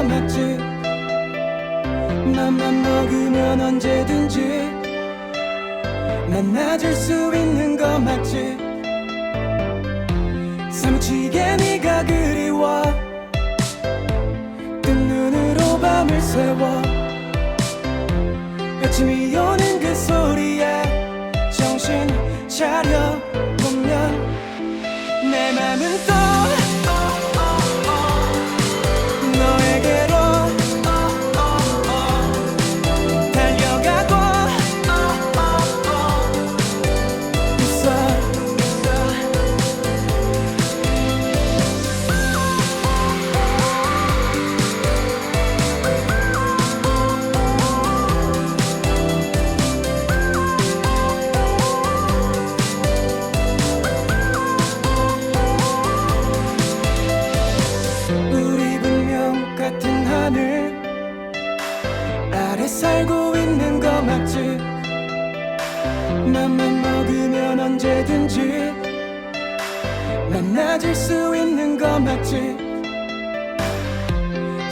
맞지? 맘만 먹으면 언제든지 만나줄 수 있는 거 맞지? 사무치게 네가 그리워 뜬 눈으로 밤을 새워 아침이 오는 그 소리에 정신 차려 보면 내 맘은 또 너에게로 달려가고 있어. 우리 분명 같은 하늘 아래 살고 있는 거 맞지? 맘만 먹으면 언제든지 만나질 수 있는 거 맞지?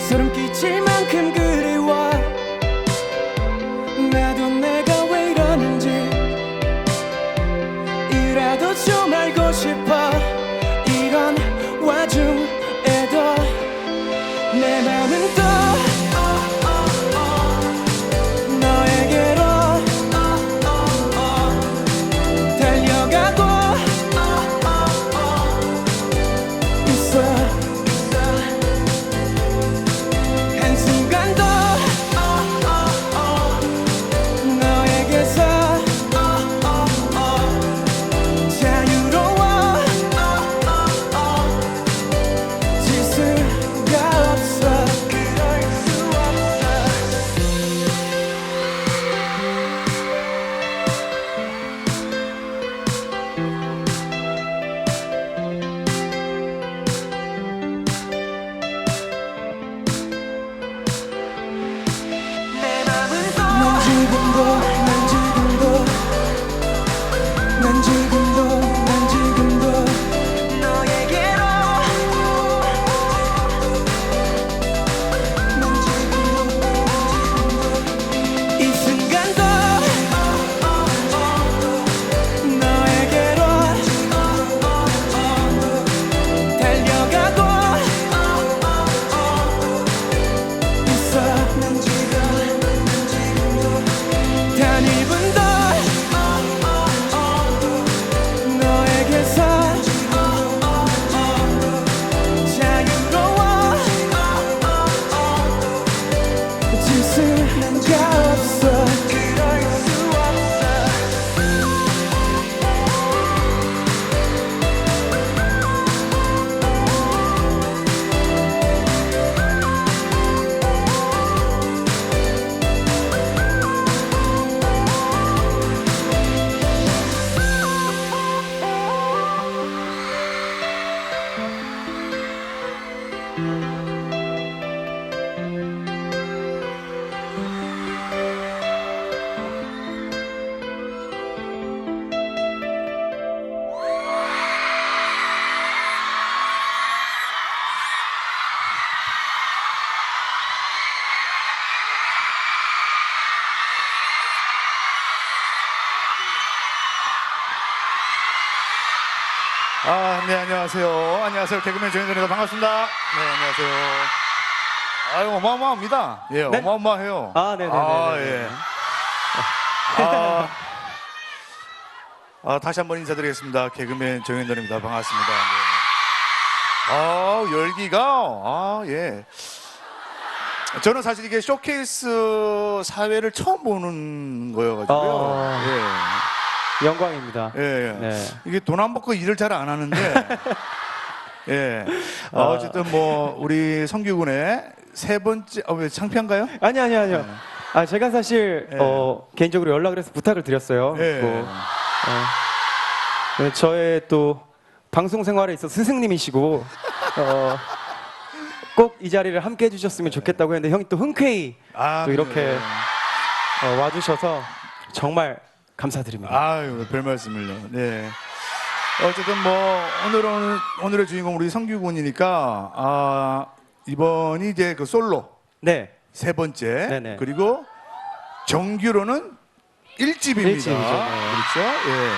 소름 끼칠 만큼 그리워 나도 내가 왜 이러는지 이라도 좀 알고 싶어 이런 와중에도 내 맘은 또 너에게로 달려가고 있어. 한순간도 너에게서 자유로워 질 수가 없어. 그럴 수 없어. 내 맘은 난 지금도 난 지금도 난 지금도 난 지금도 너에게로 난 지금도 이 순간도 너에게로 달려가고 있어. 난 지금도 단 1분도 너에게서 자유로워 질 수가 없어. 그럴 수 없어. 네, 안녕하세요. 안녕하세요. 개그맨 조현준입니다. 반갑습니다. 네, 안녕하세요. 아유, 어마어마합니다. 예, 네? 어마어마해요. 네네네. 예. 다시 한번 인사드리겠습니다. 개그맨 정현돈입니다. 반갑습니다. 네. 열기가, 예. 저는 사실 이게 쇼케이스 사회를 처음 보는 거여가지고요. 영광입니다. 예. 네. 이게 돈 안 받고 일을 잘 안 하는데, 예. 어쨌든 뭐, 우리 성규군의 세 번째, 왜 창피한가요? 아니요. 제가 사실 예. 개인적으로 연락을 해서 부탁을 드렸어요. 예. 네, 저의 또 방송 생활에 있어 스승님이시고 꼭 이 자리를 함께 해주셨으면 좋겠다고 했는데 형이 또 흔쾌히 또 이렇게 와주셔서 정말 감사드립니다. 아유, 별 말씀을요. 네. 어쨌든 뭐 오늘의 주인공 우리 성규군이니까 이번이 이제 그 솔로 네. 세 번째 네네. 그리고 정규로는 1집입니다. 일집이죠. 네. 그렇죠? 예.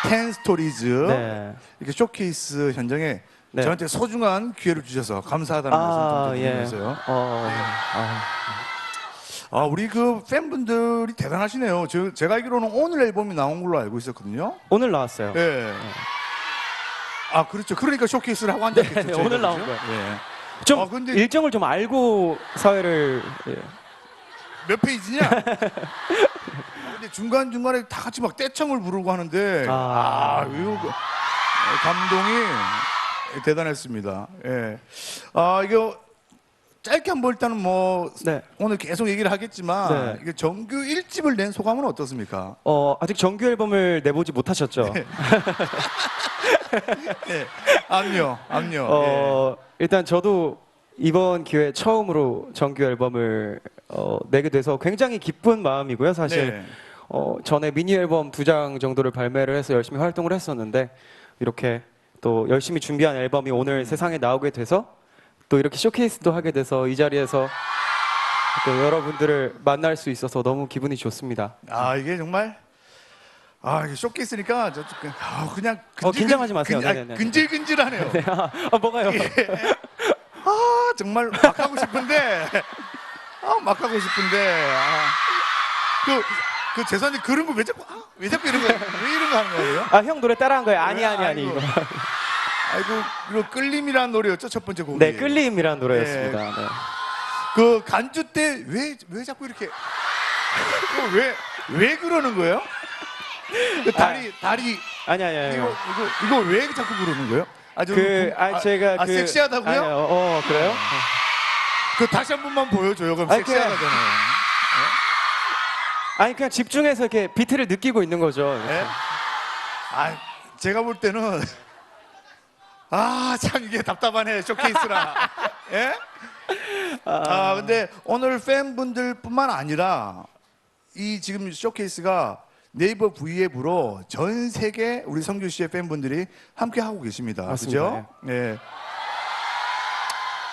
10 스토리즈 네. 이렇게 쇼케이스 현장에 네. 저한테 소중한 기회를 주셔서 감사하다는 말씀 좀 예. 드리면서요. 아, 우리 그 팬분들이 대단하시네요. 제가 알기로는 오늘 앨범이 나온 걸로 알고 있었거든요. 오늘 나왔어요. 예. 아, 그렇죠. 그러니까 쇼케이스를 하고 앉았겠죠. 네, 저희가, 오늘 나온 그죠? 거예요. 예. 좀 근데 일정을 좀 알고 사회를 몇 페이지냐? 근데 중간중간에 다 같이 막 떼창을 부르고 하는데 이거 감동이 대단했습니다. 예. 이거 짧게 한번 일단은 뭐 네. 오늘 계속 얘기를 하겠지만 네. 이게 정규 1집을 낸 소감은 어떻습니까? 아직 정규 앨범을 내보지 못하셨죠? 예. 압류. 예. 일단 저도 이번 기회에 처음으로 정규 앨범을 내게 돼서 굉장히 기쁜 마음이고요. 사실 네. 전에 미니 앨범 2장 정도를 발매를 해서 열심히 활동을 했었는데 이렇게 또 열심히 준비한 앨범이 오늘 세상에 나오게 돼서 또 이렇게 쇼케이스도 하게 돼서 이 자리에서 또 여러분들을 만날 수 있어서 너무 기분이 좋습니다. 이게 정말 이게 쇼케이스니까 그냥 긴장하지 마세요. 네네네. 근질근질하네요. 네, 뭐가요? 정말 막 하고 싶은데 막 하고 싶은데 그 재산이 그런 거 왜 자꾸 이런 거 왜 이런 거 하는 거예요? 형 노래 따라한 거예요? 아니. 아이고. 이거. 그리고 끌림이라는 노래였죠, 첫 번째 곡이. 네, 끌림이라는 노래였습니다. 네. 그 간주 때 왜 자꾸 이렇게 왜 그러는 거예요? 그 다리 아니. 이거 왜 자꾸 그러는 거예요? 제가 섹시하다고요? 아니요. 그래요? 그 다시 한 번만 보여줘요. 그럼 아니, 섹시하다잖아요. 아니 그냥 집중해서 이렇게 비트를 느끼고 있는 거죠. 네? 제가 볼 때는 참 이게 답답하네 쇼케이스라. 예? 근데 오늘 팬분들뿐만 아니라 이 지금 쇼케이스가 네이버 V앱으로 전 세계 우리 성규 씨의 팬분들이 함께 하고 계십니다. 맞습니다. 그죠? 네.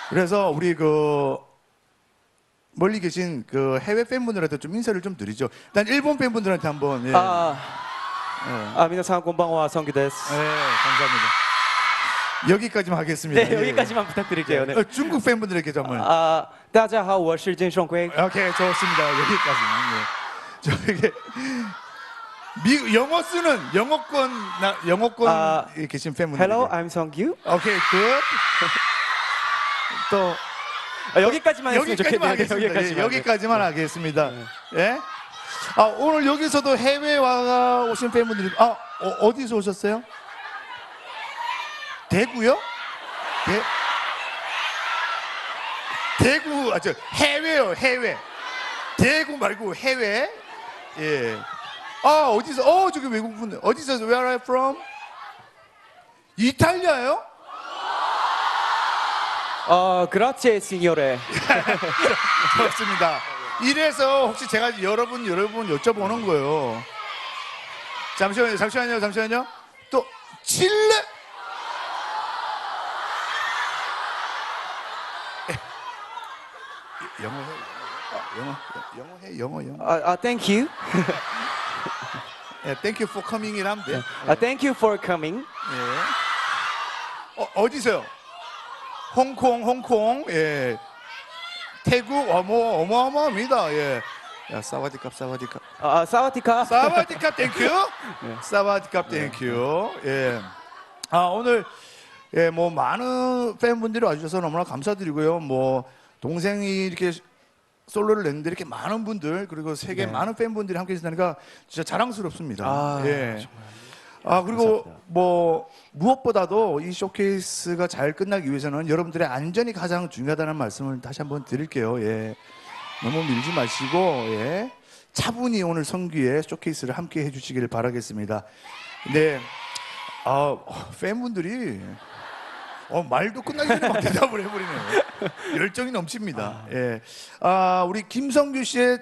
그래서 우리 멀리 계신 그 해외 팬분들한테 좀 인사를 좀 드리죠. 일단 일본 팬분들한테 한번. 예. 미나상 곤방와 성규 데스. 네, 감사합니다. 여기까지만 하겠습니다. 네, 여기까지만 부탁드릴게요. 네. 중국 팬분들에게 정말. 大家好，我是金圣圭。 오케이, 좋습니다. 여기까지만. 저에게 영어 쓰는 영어권 계신 팬분들. Hello, I'm 성규. 오케이, 굿. 또 여기까지만 했으면 좋겠네요. 하겠습니다. 여기까지만 하겠습니다. 네. 예? 오늘 여기서도 해외 와 오신 팬분들이 어디서 오셨어요? 대구요? 대구 해외요, 해외. 대구 말고 해외. 예. 어디서? 저기 외국분. 어디서? Where are you from? 이탈리아요? grazie signore. 좋습니다. 이래서 혹시 제가 여러분 여쭤보는 거예요. 잠시만요. 또 칠레? 영어 해. Thank you. Thank you for coming이라면 돼. Thank you for coming. 예. 어디서요? 홍콩. 예. 태국 어마어마합니다. 예. 야, 사와디캅. 사와디카. 땡큐. 사와디캅 땡큐. 예. 오늘 뭐 많은 팬분들이 와주셔서 너무나 감사드리고요. 뭐 동생이 이렇게 솔로를 냈는데 이렇게 많은 분들 그리고 세계 많은 팬분들이 함께 계시다니까 진짜 자랑스럽습니다. 예. 그리고 감사합니다. 뭐 무엇보다도 이 쇼케이스가 잘 끝나기 위해서는 여러분들의 안전이 가장 중요하다는 말씀을 다시 한번 드릴게요. 예. 너무 밀지 마시고 차분히 오늘 성규의 쇼케이스를 함께 해주시기를 바라겠습니다. 네, 팬분들이 말도 끝나기 전에 막 대답을 해버리네요. 열정이 넘칩니다. 예. 우리 김성규 씨의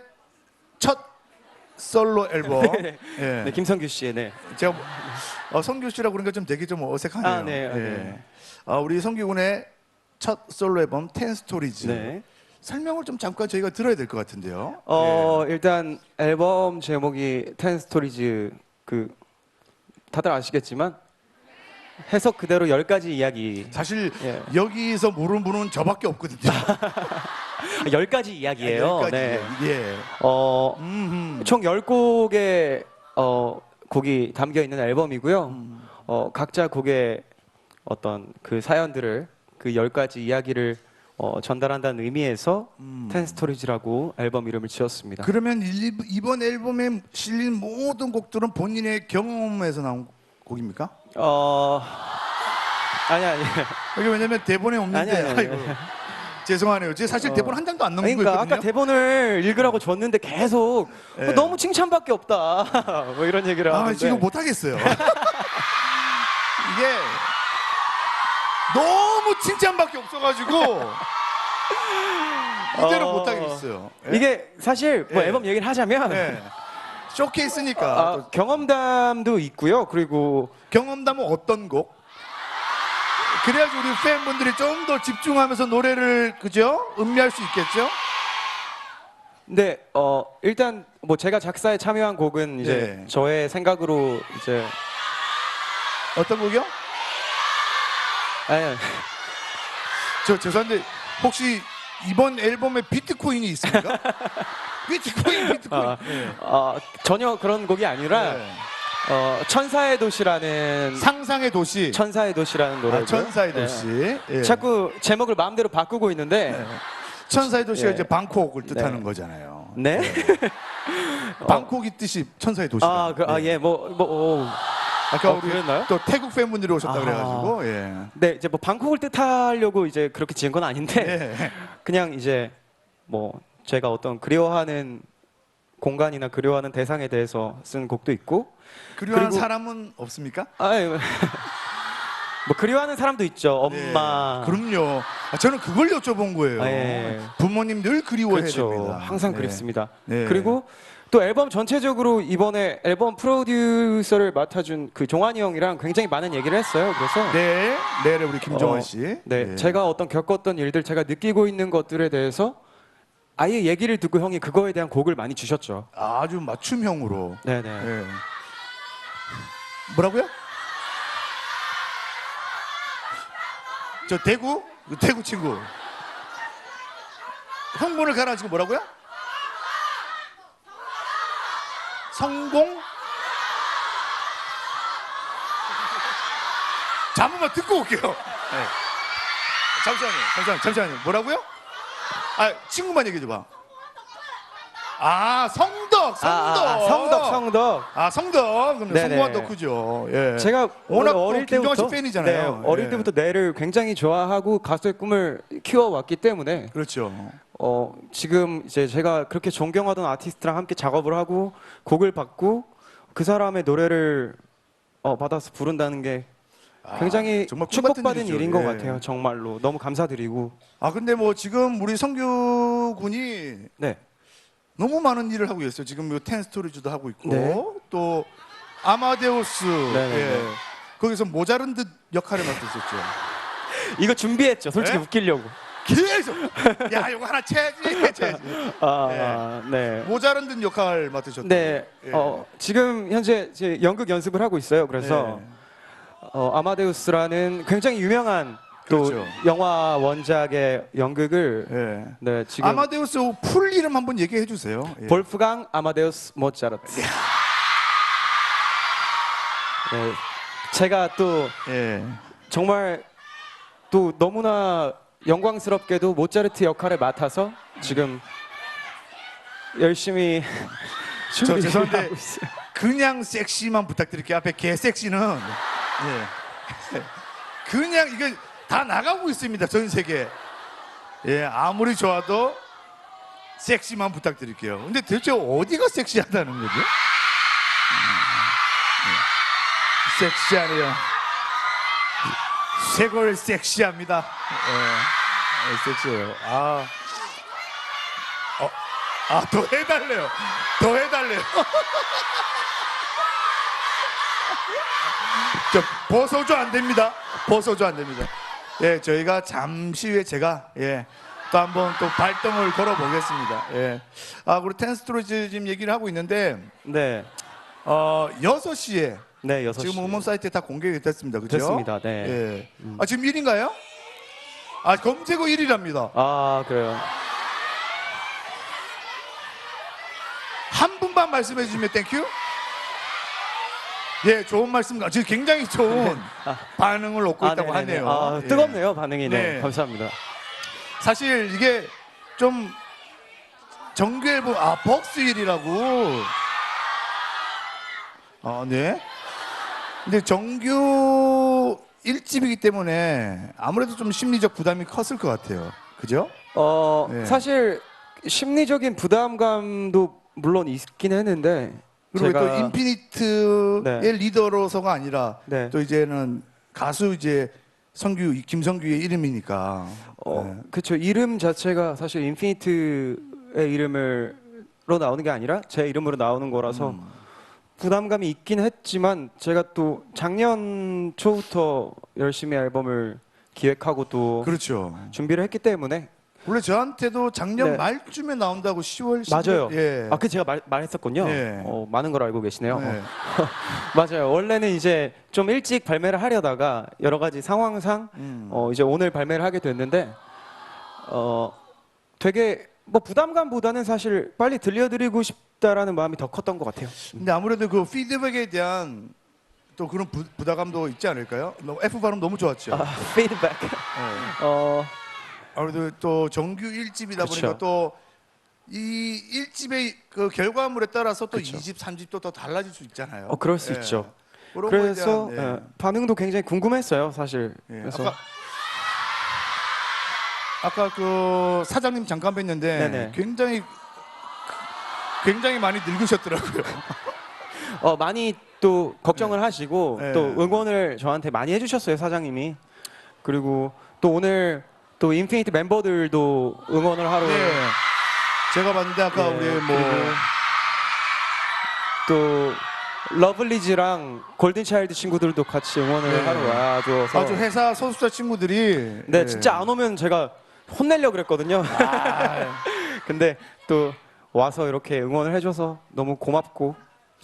첫 솔로 앨범. 예. 네, 김성규 씨의 네. 제가 성규 씨라고 그러니까 좀 되게 좀 어색하네요. 네. 예. 우리 성규 군의 첫 솔로 앨범 10 스토리즈. 네. 설명을 좀 잠깐 저희가 들어야 될 것 같은데요. 일단 앨범 제목이 10 스토리즈 그 다들 아시겠지만 해석 그대로 10가지 이야기. 사실 예. 여기서 모르는 분은 저밖에 없거든요. 10가지 이야기예요. 10가지. 네. 예. 총 10곡의 곡이 담겨 있는 앨범이고요. 각자 곡의 어떤 그 사연들을 그 10가지 이야기를 전달한다는 의미에서 10 스토리즈라고 앨범 이름을 지었습니다. 그러면 이번 앨범에 실린 모든 곡들은 본인의 경험에서 나온 곡입니까? 아니. 이게 왜냐면 대본에 없는데 아니. 아이고, 죄송하네요. 제가 사실 대본 한 장도 안 넣은 그러니까 거였거든요. 아까 대본을 읽으라고 줬는데 계속 예. 너무 칭찬밖에 없다. 뭐 이런 얘기를 하는데. 지금 못 하겠어요. 이게 너무 칭찬밖에 없어가지고 이대로 못 하겠어요. 예? 이게 사실 뭐 예. 앨범 얘기를 하자면 예. 쇼케이스니까 또 경험담도 있고요. 그리고 경험담은 어떤 곡? 그래야지 우리 팬분들이 좀 더 집중하면서 노래를 그죠? 음미할 수 있겠죠? 근데 일단 뭐 제가 작사에 참여한 곡은 이제 네. 저의 생각으로 이제 어떤 곡이요? 아니, 저 죄송한데 혹시 이번 앨범에 비트코인이 있습니까? 비트코인. 예. 전혀 그런 곡이 아니라 예. 천사의 도시라는 상상의 도시. 천사의 도시라는 노래고요. 천사의 네. 도시. 예. 자꾸 제목을 마음대로 바꾸고 있는데 네. 천사의 도시가 예. 이제 방콕을 뜻하는 네. 거잖아요. 네? 방콕이 뜻이 천사의 도시다. 예, 아까 우리 그랬나요? 또 태국 팬분들이 오셨다 아하. 그래가지고 예. 네, 이제 뭐 방콕을 뜻하려고 이제 그렇게 지은 건 아닌데 예. 그냥 이제 뭐 제가 어떤 그리워하는 공간이나 그리워하는 대상에 대해서 쓴 곡도 있고 그리워하는 그리고- 사람은 없습니까? 뭐 그리워하는 사람도 있죠. 엄마. 네. 그럼요. 저는 그걸 여쭤본 거예요. 예. 부모님 늘 그리워해야 그렇죠. 됩니다. 항상 네. 그립습니다. 네. 그리고 또 앨범 전체적으로 이번에 앨범 프로듀서를 맡아준 그 종환이 형이랑 굉장히 많은 얘기를 했어요. 그래서 네, 네, 우리 김종환 씨. 네, 예. 제가 어떤 겪었던 일들, 제가 느끼고 있는 것들에 대해서 아예 얘기를 듣고 형이 그거에 대한 곡을 많이 주셨죠. 아주 맞춤형으로. 네네. 예. 뭐라고요? 저 대구 친구. 형문을 가라앉히고 뭐라고요? 성공? 자, 한 번만 듣고 올게요. 네. 잠시만요. 뭐라고요? 친구만 얘기해 줘봐. 성덕. 성덕. 성덕. 그럼 네네. 성공한 덕후죠. 예. 제가 워낙 어릴 김종환 씨 때부터 팬이잖아요. 네, 어릴 예. 때부터 내를 굉장히 좋아하고 가수의 꿈을 키워왔기 때문에 그렇죠. 지금 이제 제가 그렇게 존경하던 아티스트랑 함께 작업을 하고 곡을 받고 그 사람의 노래를 받아서 부른다는 게 굉장히 정말 꿈 같은 축복받은 일이죠. 일인 것 예. 같아요. 정말로 너무 감사드리고. 근데 뭐 지금 우리 성규 군이 네. 너무 많은 일을 하고 있어요. 지금 요 텐스토리즈도 하고 있고 네. 또 아마데우스 네네네. 예. 거기서 모자른드 역할을 맡았었죠. 이거 준비했죠. 솔직히 네? 웃기려고. 계속 야 이거 하나 채야지. 네. 모자른드 역할 맡으셨죠. 네. 예. 지금 현재 이제 연극 연습을 하고 있어요. 그래서 아마데우스라는 굉장히 유명한 또 그렇죠. 영화 원작의 연극을 예. 네, 지금 아마데우스 풀 이름 한번 얘기해 주세요. 예. 볼프강 아마데우스 모차르트. 네, 제가 또 예. 정말 또 너무나 영광스럽게도 모차르트 역할을 맡아서 지금 열심히 준비를 죄송한데 하고 있어요. 그냥 섹시만 부탁드릴게요. 앞에 개 섹시는 예. 그냥 이거 다 나가고 있습니다. 전 세계. 예, 아무리 좋아도 섹시만 부탁드릴게요. 근데 대체 어디가 섹시하다는 거죠? 섹시하네요. 쇄골 섹시합니다. 예, 섹시해요. 더 해달래요. 더 해달래요. 저 벗어줘 안 됩니다. 벗어줘 안 됩니다. 예, 저희가 잠시 후에 제가 또 한번 또 발동을 걸어보겠습니다. 예. 아, 우리 텐스토리지 지금 얘기를 하고 있는데 네. 6시에 네, 6시. 지금 음원 사이트에 다 공개가 됐습니다. 그죠? 됐습니다. 네. 예. 아, 지금 1인가요? 아, 검색어 1위랍니다. 아, 그래요. 한 분만 말씀해 주시면 땡큐. 예, 좋은 말씀, 지금 굉장히 좋은 반응을 얻고 있다고 네네네. 하네요. 아, 예. 뜨겁네요, 반응이. 네. 네. 감사합니다. 사실 이게 좀 정규 앨범, 벅스일이라고. 네. 근데 정규 1집이기 때문에 아무래도 좀 심리적 부담이 컸을 것 같아요. 그죠? 네. 사실 심리적인 부담감도 물론 있긴 했는데 그리고 또 제가 인피니트의 네. 리더로서가 아니라 네. 또 이제는 가수 이제 김성규의 이름이니까. 네. 그쵸. 이름 자체가 사실 인피니트의 이름으로 나오는 게 아니라 제 이름으로 나오는 거라서 부담감이 있긴 했지만 제가 또 작년 초부터 열심히 앨범을 기획하고 또 그렇죠. 준비를 했기 때문에 원래 저한테도 작년 네. 말쯤에 나온다고 10월 10일. 맞아요. 예. 그 제가 말했었군요. 네. 많은 걸 알고 계시네요. 네. 맞아요. 원래는 이제 좀 일찍 발매를 하려다가 여러 가지 상황상 이제 오늘 발매를 하게 됐는데 되게 뭐 부담감보다는 사실 빨리 들려드리고 싶다라는 마음이 더 컸던 것 같아요. 근데 아무래도 그 피드백에 대한 또 그런 부담감도 있지 않을까요? F 발음 너무 좋았죠. 피드백. 네. 아무래도 또 정규 1집이다 그쵸. 보니까 또 이 1집의 그 결과물에 따라서 또 그쵸. 2집, 3집도 또 달라질 수 있잖아요. 그럴 수 예. 있죠. 그런 거에 그래서 대한, 반응도 굉장히 궁금했어요, 사실. 예. 그래서 아까 그 사장님 잠깐 뵀는데 네네. 굉장히 많이 늙으셨더라고요. 많이 또 걱정을 하시고 네. 또 응원을 저한테 많이 해주셨어요, 사장님이. 그리고 또 오늘 또 인피니트 멤버들도 응원을 하러 네. 제가 봤는데 아까 네, 우리 뭐 그리고 또 러블리즈랑 골든차일드 친구들도 같이 응원을 네. 하러 와줘서 아주 회사 소속사 친구들이 네, 예. 진짜 안 오면 제가 혼내려고 그랬거든요. 근데 또 와서 이렇게 응원을 해줘서 너무 고맙고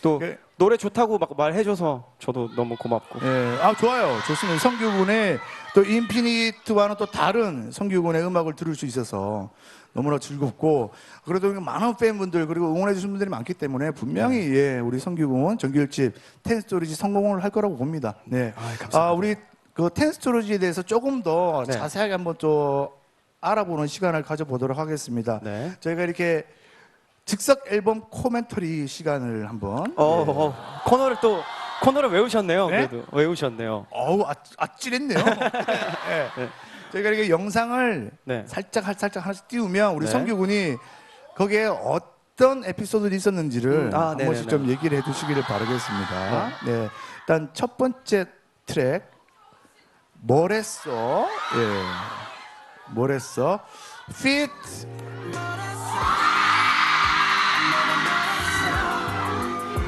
또 그- 노래 좋다고 막 말해줘서 저도 너무 고맙고. 예, 좋아요. 좋습니다. 성규군의 또 인피니트와는 또 다른 성규군의 음악을 들을 수 있어서 너무나 즐겁고 그래도 많은 팬분들 그리고 응원해 주신 분들이 많기 때문에 분명히 우리 성규군 정규일집 텐스토리지 성공을 할 거라고 봅니다. 네. 감사합니다. 우리 그 텐스토리지에 대해서 조금 더 네. 자세하게 한번 또 알아보는 시간을 가져보도록 하겠습니다. 네. 저희가 이렇게 즉석 앨범 코멘터리 시간을 한번 코너를 외우셨네요. 네? 그래도 외우셨네요. 아찔했네요. 네. 저희가 이렇게 영상을 네. 살짝 하나씩 띄우면 우리 네. 성규군이 거기에 어떤 에피소드들이 있었는지를 한 네네네. 번씩 좀 얘기를 해주시기를 바라겠습니다. 네. 일단 첫 번째 트랙 뭐랬어? 뭐랬어? Fit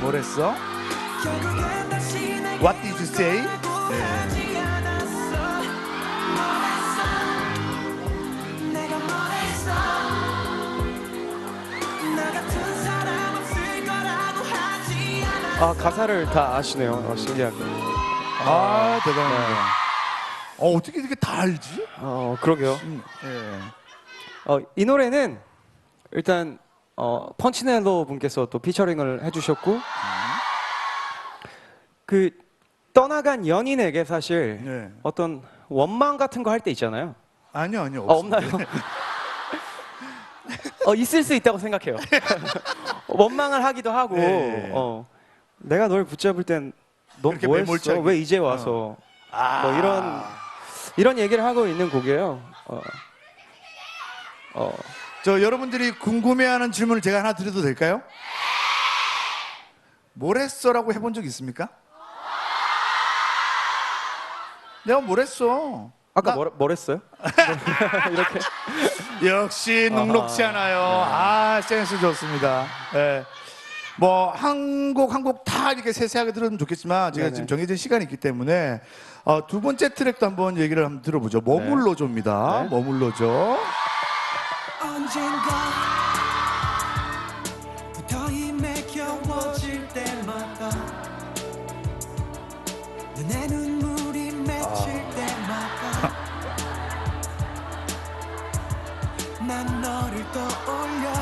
뭐랬어? What did you say? 가사를 다 아시네요. 신기하게. 대단합니다. 어떻게 이렇게 다 알지? 그러게요. 이 노래는 일단 펀치넬로 분께서 또 피처링을 해주셨고 그 떠나간 연인에게 사실 네. 어떤 원망 같은 거 할 때 있잖아요. 아니요, 없나요? 있을 수 있다고 생각해요. 원망을 하기도 하고 네. 내가 널 붙잡을 땐 넌 그렇게 뭐 했어? 매몰차게. 왜 이제 와서? 뭐 이런 얘기를 하고 있는 곡이에요. 저 여러분들이 궁금해하는 질문을 제가 하나 드려도 될까요? 뭐랬어라고 해본 적 있습니까? 내가 뭐랬어? 아까 뭐랬어요? 이렇게 역시 녹록치 않아요. 센스 좋습니다. 예. 뭐 한 곡 다 이렇게 세세하게 들으면 좋겠지만 제가 네네. 지금 정해진 시간이 있기 때문에 두 번째 트랙도 한번 얘기를 한번 들어보죠. 머물러줘입니다. 네. 머물러줘. 언젠가 부터 힘겨워질 때마다 눈에 눈물이 맺힐 때마다 난 너를 떠올려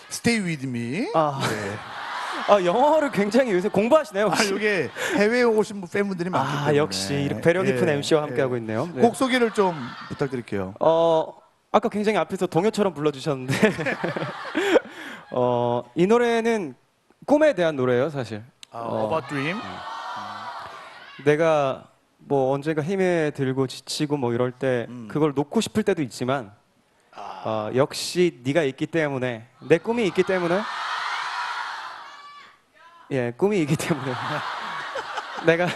Stay with me. 아. 네. 영어를 굉장히 요새 공부하시네요. 혹시? 이게 해외에 오신 팬분들이 많기 때문에. 역시 이렇게 배려 깊은 MC와 함께하고 있네요. 네. 곡 소개를 좀 부탁드릴게요. 아까 굉장히 앞에서 동요처럼 불러주셨는데 이 노래는 꿈에 대한 노래예요, 사실. About Dream. 내가 뭐 언젠가 힘에 들고 지치고 뭐 이럴 때 그걸 놓고 싶을 때도 있지만 역시 네가 있기 때문에 내 꿈이 있기 때문에 꿈이 있기 때문에 내가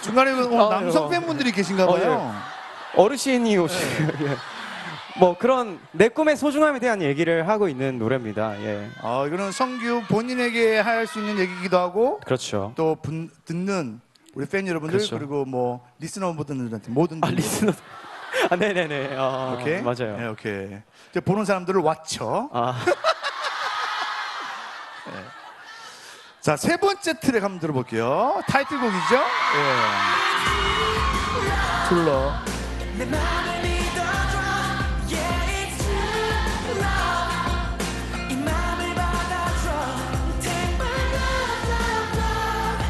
중간에 오늘 남성 팬분들이 계신가 봐요. 어르신이 오시고 뭐 그런 내 꿈의 소중함에 대한 얘기를 하고 있는 노래입니다. 예. 이거는 성규 본인에게 할 수 있는 얘기기도 하고 그렇죠. 또 듣는 우리 팬 여러분들 그렇죠. 그리고 뭐 리스너분들한테 모든 분들. 리스너. 네네네. 오케이. 맞아요. 네, 오케이. 이제 보는 사람들을 왓쳐. 자, 세 번째 트랙 한번 들어볼게요. 타이틀곡이죠? 예. 둘러. 내 맘을 믿어줘 Yeah it's true love 이 맘을 받아줘 Take my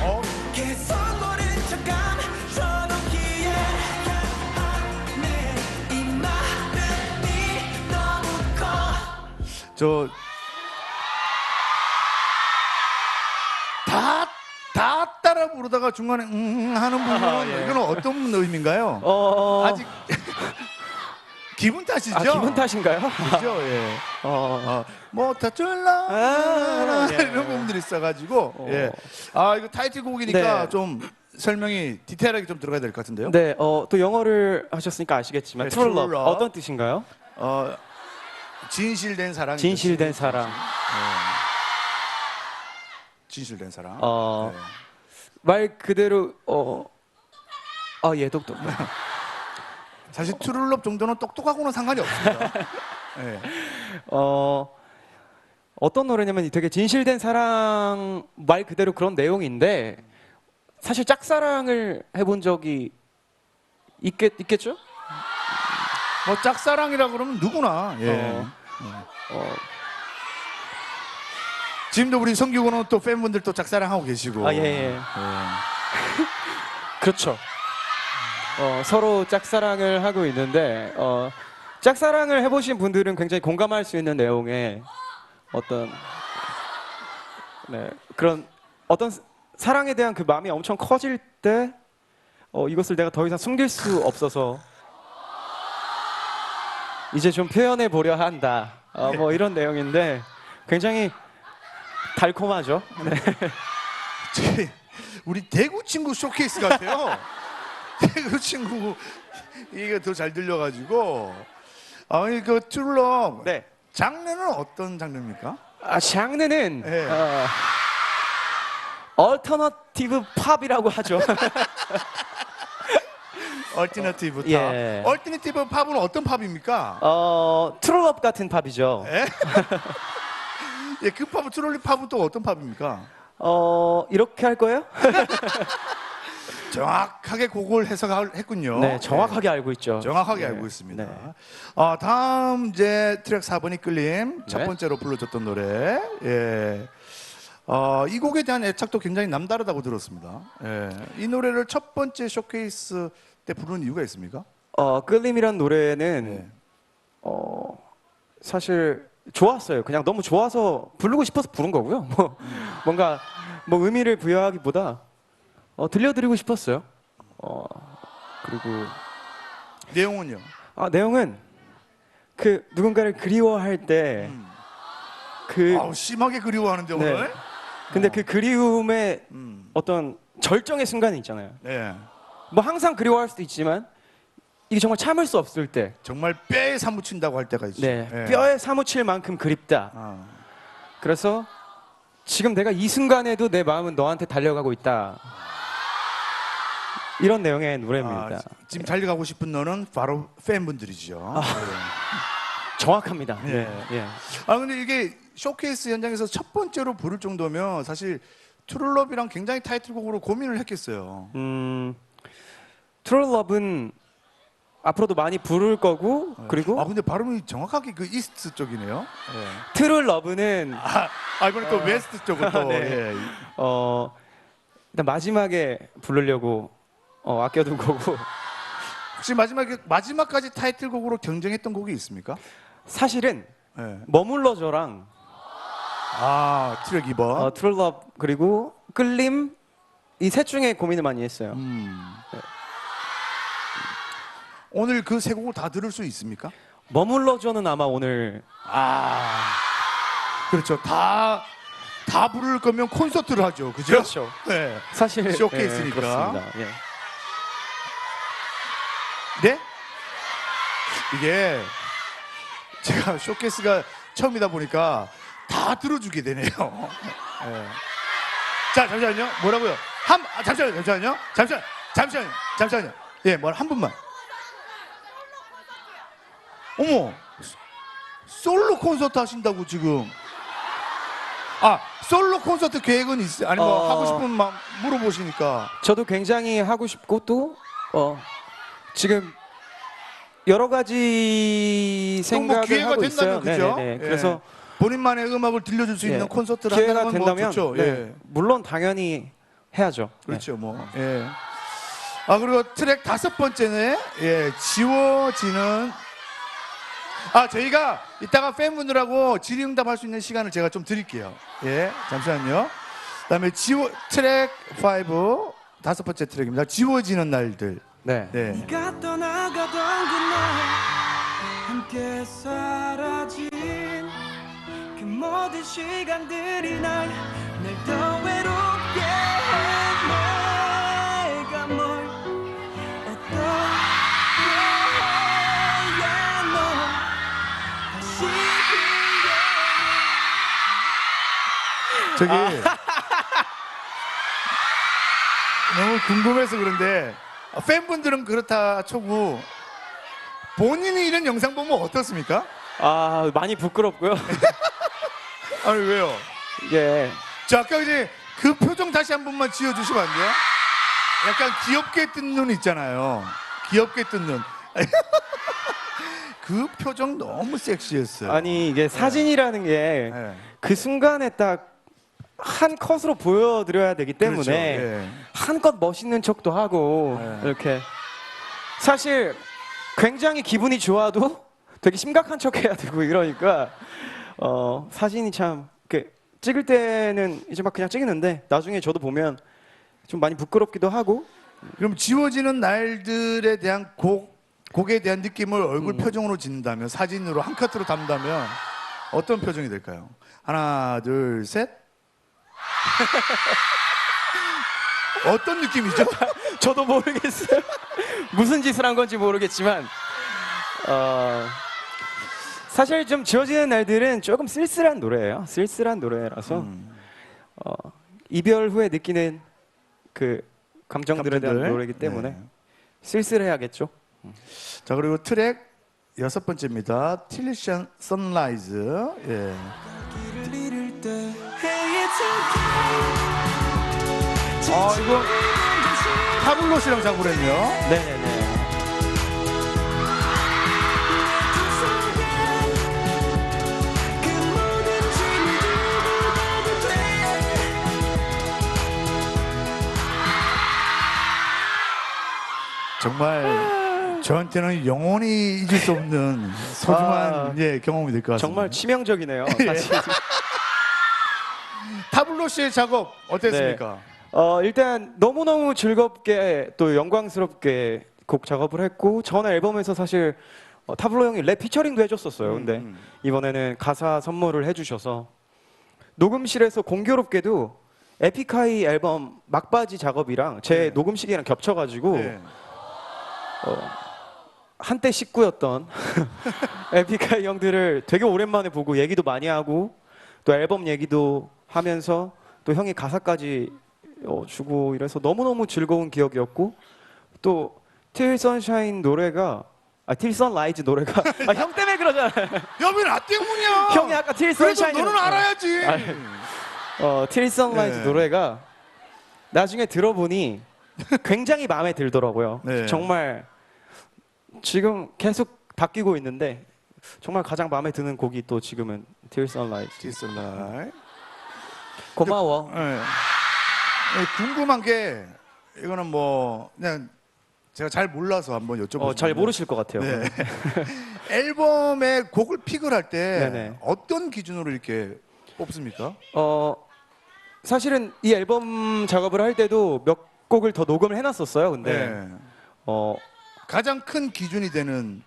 love 계속 모른 척하면 줘놓기에 이 마음이 너무 커 다 따라 부르다가 중간에 하는 부분은 이건 어떤 의미인가요? 아직 기분 탓이죠? 기분 탓인가요? 그죠? 예. 뭐 다툴라 이런 부분들이 있어가지고 예. 이거 타이틀곡이니까 네. 좀 설명이 디테일하게 좀 들어가야 될 것 같은데요? 네, 또 영어를 하셨으니까 아시겠지만 네, True True Love Love. 어떤 뜻인가요? 진실된 사랑. 진실된 사랑. 진실된 사랑. 네. 말 그대로 똑똑. 사실 트룰럽 정도는 똑똑하고는 상관이 없습니다. 네. 어떤 노래냐면 되게 진실된 사랑 말 그대로 그런 내용인데 사실 짝사랑을 해본 적이 있겠죠? 뭐 짝사랑이라 그러면 누구나. 예. 지금도 우리 성규군은 또 팬분들 또 짝사랑하고 계시고. 예. 그렇죠. 서로 짝사랑을 하고 있는데 짝사랑을 해보신 분들은 굉장히 공감할 수 있는 내용의 어떤 그런 어떤 사랑에 대한 그 마음이 엄청 커질 때 이것을 내가 더 이상 숨길 수 없어서 이제 좀 표현해 보려 한다. 뭐 이런 내용인데 굉장히 달콤하죠. 네. 우리 대구 친구 쇼케이스 같아요. 대구 친구 이게 더 잘 들려가지고 그 트룰럽 네. 장르는 어떤 장르입니까? 장르는 네. 얼터너티브 팝이라고 하죠. 얼티너티브 팝. 예. 얼티너티브 팝은 어떤 팝입니까? 트롤업 같은 팝이죠. 예, 그 팝은 트롤리 팝은 또 어떤 팝입니까? 이렇게 할 거예요? 정확하게 그걸 해석했군요. 네, 정확하게 알고 있죠. 정확하게 네. 알고 있습니다. 네. 다음 이제 트랙 4번이 끌림 첫 네. 번째로 불러줬던 노래. 예. 이 곡에 대한 애착도 굉장히 남다르다고 들었습니다. 예. 이 노래를 첫 번째 쇼케이스 때 부르는 이유가 있습니까? 끌림이란 노래는 네. 사실 좋았어요. 그냥 너무 좋아서 부르고 싶어서 부른 거고요. 뭐 뭔가 뭐 의미를 부여하기보다 들려드리고 싶었어요. 그리고 내용은요? 내용은 그 누군가를 그리워할 때 심하게 그리워하는데 네. 오늘? 근데 그 그리움의 음. 어떤 절정의 순간이 있잖아요. 네. 뭐 항상 그리워할 수도 있지만 이게 정말 참을 수 없을 때, 정말 뼈에 사무친다고 할 때가 있죠. 네, 예. 뼈에 사무칠 만큼 그립다. 아. 그래서 지금 내가 이 순간에도 내 마음은 너한테 달려가고 있다. 이런 내용의 노래입니다. 지금 달려가고 싶은 너는 바로 팬분들이죠. 정확합니다. 예. 네, 예. 근데 이게 쇼케이스 현장에서 첫 번째로 부를 정도면 사실 트루럽이랑 굉장히 타이틀곡으로 고민을 했겠어요. 트루 러브는 앞으로도 많이 부를 거고, 그리고 근데 발음이 정확하게 그 이스트 쪽이네요. 트루 러브는 이번에 또 웨스트 쪽은 또 네. 예. 일단 마지막에 부르려고 아껴둔 거고. 혹시 마지막까지 타이틀곡으로 경쟁했던 곡이 있습니까? 사실은 예. 머물러줘랑 트랙 2번. 트루 러브 그리고 끌림 이 셋 중에 고민을 많이 했어요. 오늘 그 세 곡을 다 들을 수 있습니까? 머물러줘는 아마 오늘 그렇죠. 다 부를 거면 콘서트를 하죠. 그죠? 그렇죠. 네. 사실 쇼케이스니까. 그렇습니다. 예. 네? 이게 제가 쇼케이스가 처음이다 보니까 다 들어주게 되네요. 네. 자, 잠시만요. 뭐라고요? 잠시만요. 예, 한 분만. 어머, 솔로 콘서트 하신다고 지금. 솔로 콘서트 계획은 있어요? 아니 뭐 하고 싶은 마음 물어보시니까. 저도 굉장히 하고 싶고 또 지금 여러 가지 생각을 기회가 하고 된다면 있어요. 그죠? 네네네. 예. 그래서 본인만의 음악을 들려줄 수 있는 콘서트를 기회가 한다는 건 된다면 좋죠. 네, 예. 물론 당연히 해야죠. 그렇죠, 뭐. 예. 그리고 트랙 5번째네. 예, 지워지는. 저희가 이따가 팬분들하고 질의응답할 수 있는 시간을 제가 좀 드릴게요. 예, 잠시만요. 그다음에 트랙 5 5번째 트랙입니다. 지워지는 날들. 네. 네. 네가 떠나가던 그날 함께 사라진 그 모든 시간들이 날 더 외롭게 해. 내가 뭘 어떻게 해야 너 다시 저기 너무 궁금해서 그런데 팬분들은 그렇다 쳐고 본인이 이런 영상 보면 어떻습니까? 많이 부끄럽고요. 아니 왜요? 이게 자, 아까 이제 그 표정 다시 한 번만 지어주시면 안 돼요? 약간 귀엽게 뜬 눈 있잖아요. 귀엽게 뜬 눈. 그 표정 너무 섹시했어요. 아니 이게 사진이라는 게 그 네. 순간에 딱 한 컷으로 보여드려야 되기 때문에 그렇죠. 예. 한껏 멋있는 척도 하고 네. 이렇게 사실 굉장히 기분이 좋아도 되게 심각한 척해야 되고 이러니까 사진이 참 이렇게 찍을 때는 이제 막 그냥 찍는데 나중에 저도 보면 좀 많이 부끄럽기도 하고. 그럼 지워지는 날들에 대한 곡에 대한 느낌을 얼굴 표정으로 짓는다면, 사진으로 한 컷으로 담다면 어떤 표정이 될까요? 하나, 둘, 셋. 어떤 느낌이죠? 저도 모르겠어요. 무슨 짓을 한 건지 모르겠지만 사실 좀 지워지는 날들은 조금 쓸쓸한 노래예요. 쓸쓸한 노래라서 이별 후에 느끼는 그 감정들에 대한 감정들. 노래이기 때문에 네. 쓸쓸해야겠죠. 자, 그리고 트랙 6번째입니다. 틸리션 선라이즈. 예. 길을 잃을 때 Hey it's okay 이거 타블로 씨랑 작업했네요. 네네네. 그 모든 짐을 두고 가도 돼. 정말 저한테는 영원히 잊을 수 없는 소중한 경험이 될 것 같습니다. 정말 치명적이네요. 사실. 타블로 씨의 작업 어땠습니까? 일단 너무너무 즐겁게 또 영광스럽게 곡 작업을 했고 전 앨범에서 사실 타블로 형이 랩 피처링도 해줬었어요. 근데 이번에는 가사 선물을 해주셔서 녹음실에서 공교롭게도 에픽하이 앨범 막바지 작업이랑 제 녹음시기랑 겹쳐가지고 네. 한때 식구였던 에픽하이 형들을 되게 오랜만에 보고 얘기도 많이 하고 또 앨범 얘기도 하면서 또 형이 가사까지 주고 이래서 너무너무 즐거운 기억이었고 또 Till Sunshine 노래가 Till Sunrise 노래가 형 때문에 그러잖아요. 야, 왜 나 때문이야? 형이 아까 Till 그래도 Sunshine 너는 알아야지. Till Sunrise 네. 노래가 나중에 들어보니 굉장히 마음에 들더라고요. 네. 정말 지금 계속 바뀌고 있는데 정말 가장 마음에 드는 곡이 또 지금은 Till Sunrise. 디슬라이. 고마워. 네. 네, 궁금한 게 이거는 뭐 그냥 제가 잘 몰라서 한번 여쭤보고 잘 모르실 것 같아요. 네. 앨범에 곡을 픽을 할 때 네네. 어떤 기준으로 이렇게 뽑습니까? 사실은 이 앨범 작업을 할 때도 몇 곡을 더 녹음을 해놨었어요. 근데 네. 어, 가장 큰 기준이 되는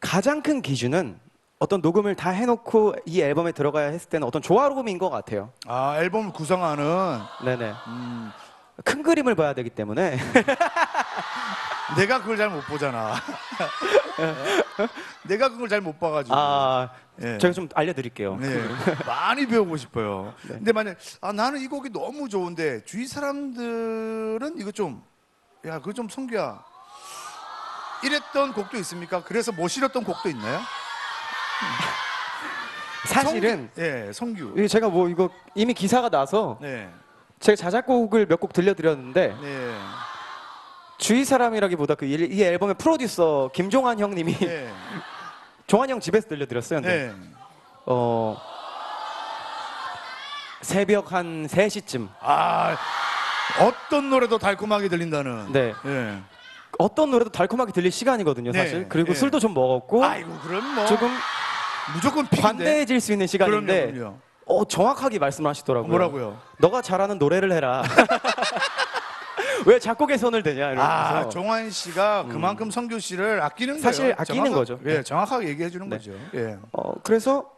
가장 큰 기준은 어떤 녹음을 다 해놓고 이 앨범에 들어가야 했을 때는 어떤 조화로움인 것 같아요. 앨범을 구성하는 네네. 큰 그림을 봐야 되기 때문에 내가 그걸 잘 못 보잖아. 내가 그걸 잘 못 봐가지고. 예. 제가 좀 알려드릴게요. 네. 많이 배우고 싶어요. 네. 근데 만약 나는 이 곡이 너무 좋은데 주위 사람들은 이거 좀 그거 좀 성규야 이랬던 곡도 있습니까? 그래서 못 실었던 곡도 있나요? 사실은 성규. 이게 제가 뭐 이거 이미 기사가 나서 네. 제가 자작곡을 몇 곡 들려드렸는데 네. 주위 사람이라기보다 이 앨범의 프로듀서 김종환 형님이 네. 종환 형 집에서 들려드렸어요. 근데 네. 새벽 한 3시쯤 어떤 노래도 달콤하게 들린다는. 네. 예. 어떤 노래도 달콤하게 들릴 시간이거든요, 네. 사실. 그리고 네. 술도 좀 먹었고 아이고 그럼 뭐 조금 무조건 픽인데. 관대해질 수 있는 시간인데 그럼요. 정확하게 말씀을 하시더라고요. 뭐라고요? 너가 잘하는 노래를 해라. 왜 작곡에 손을 대냐 이러면서. 종환 씨가 그만큼 성규 씨를 아끼는 거예요. 사실 아끼는 거죠. 예, 정확하게 얘기해 주는 네. 거죠. 예. 그래서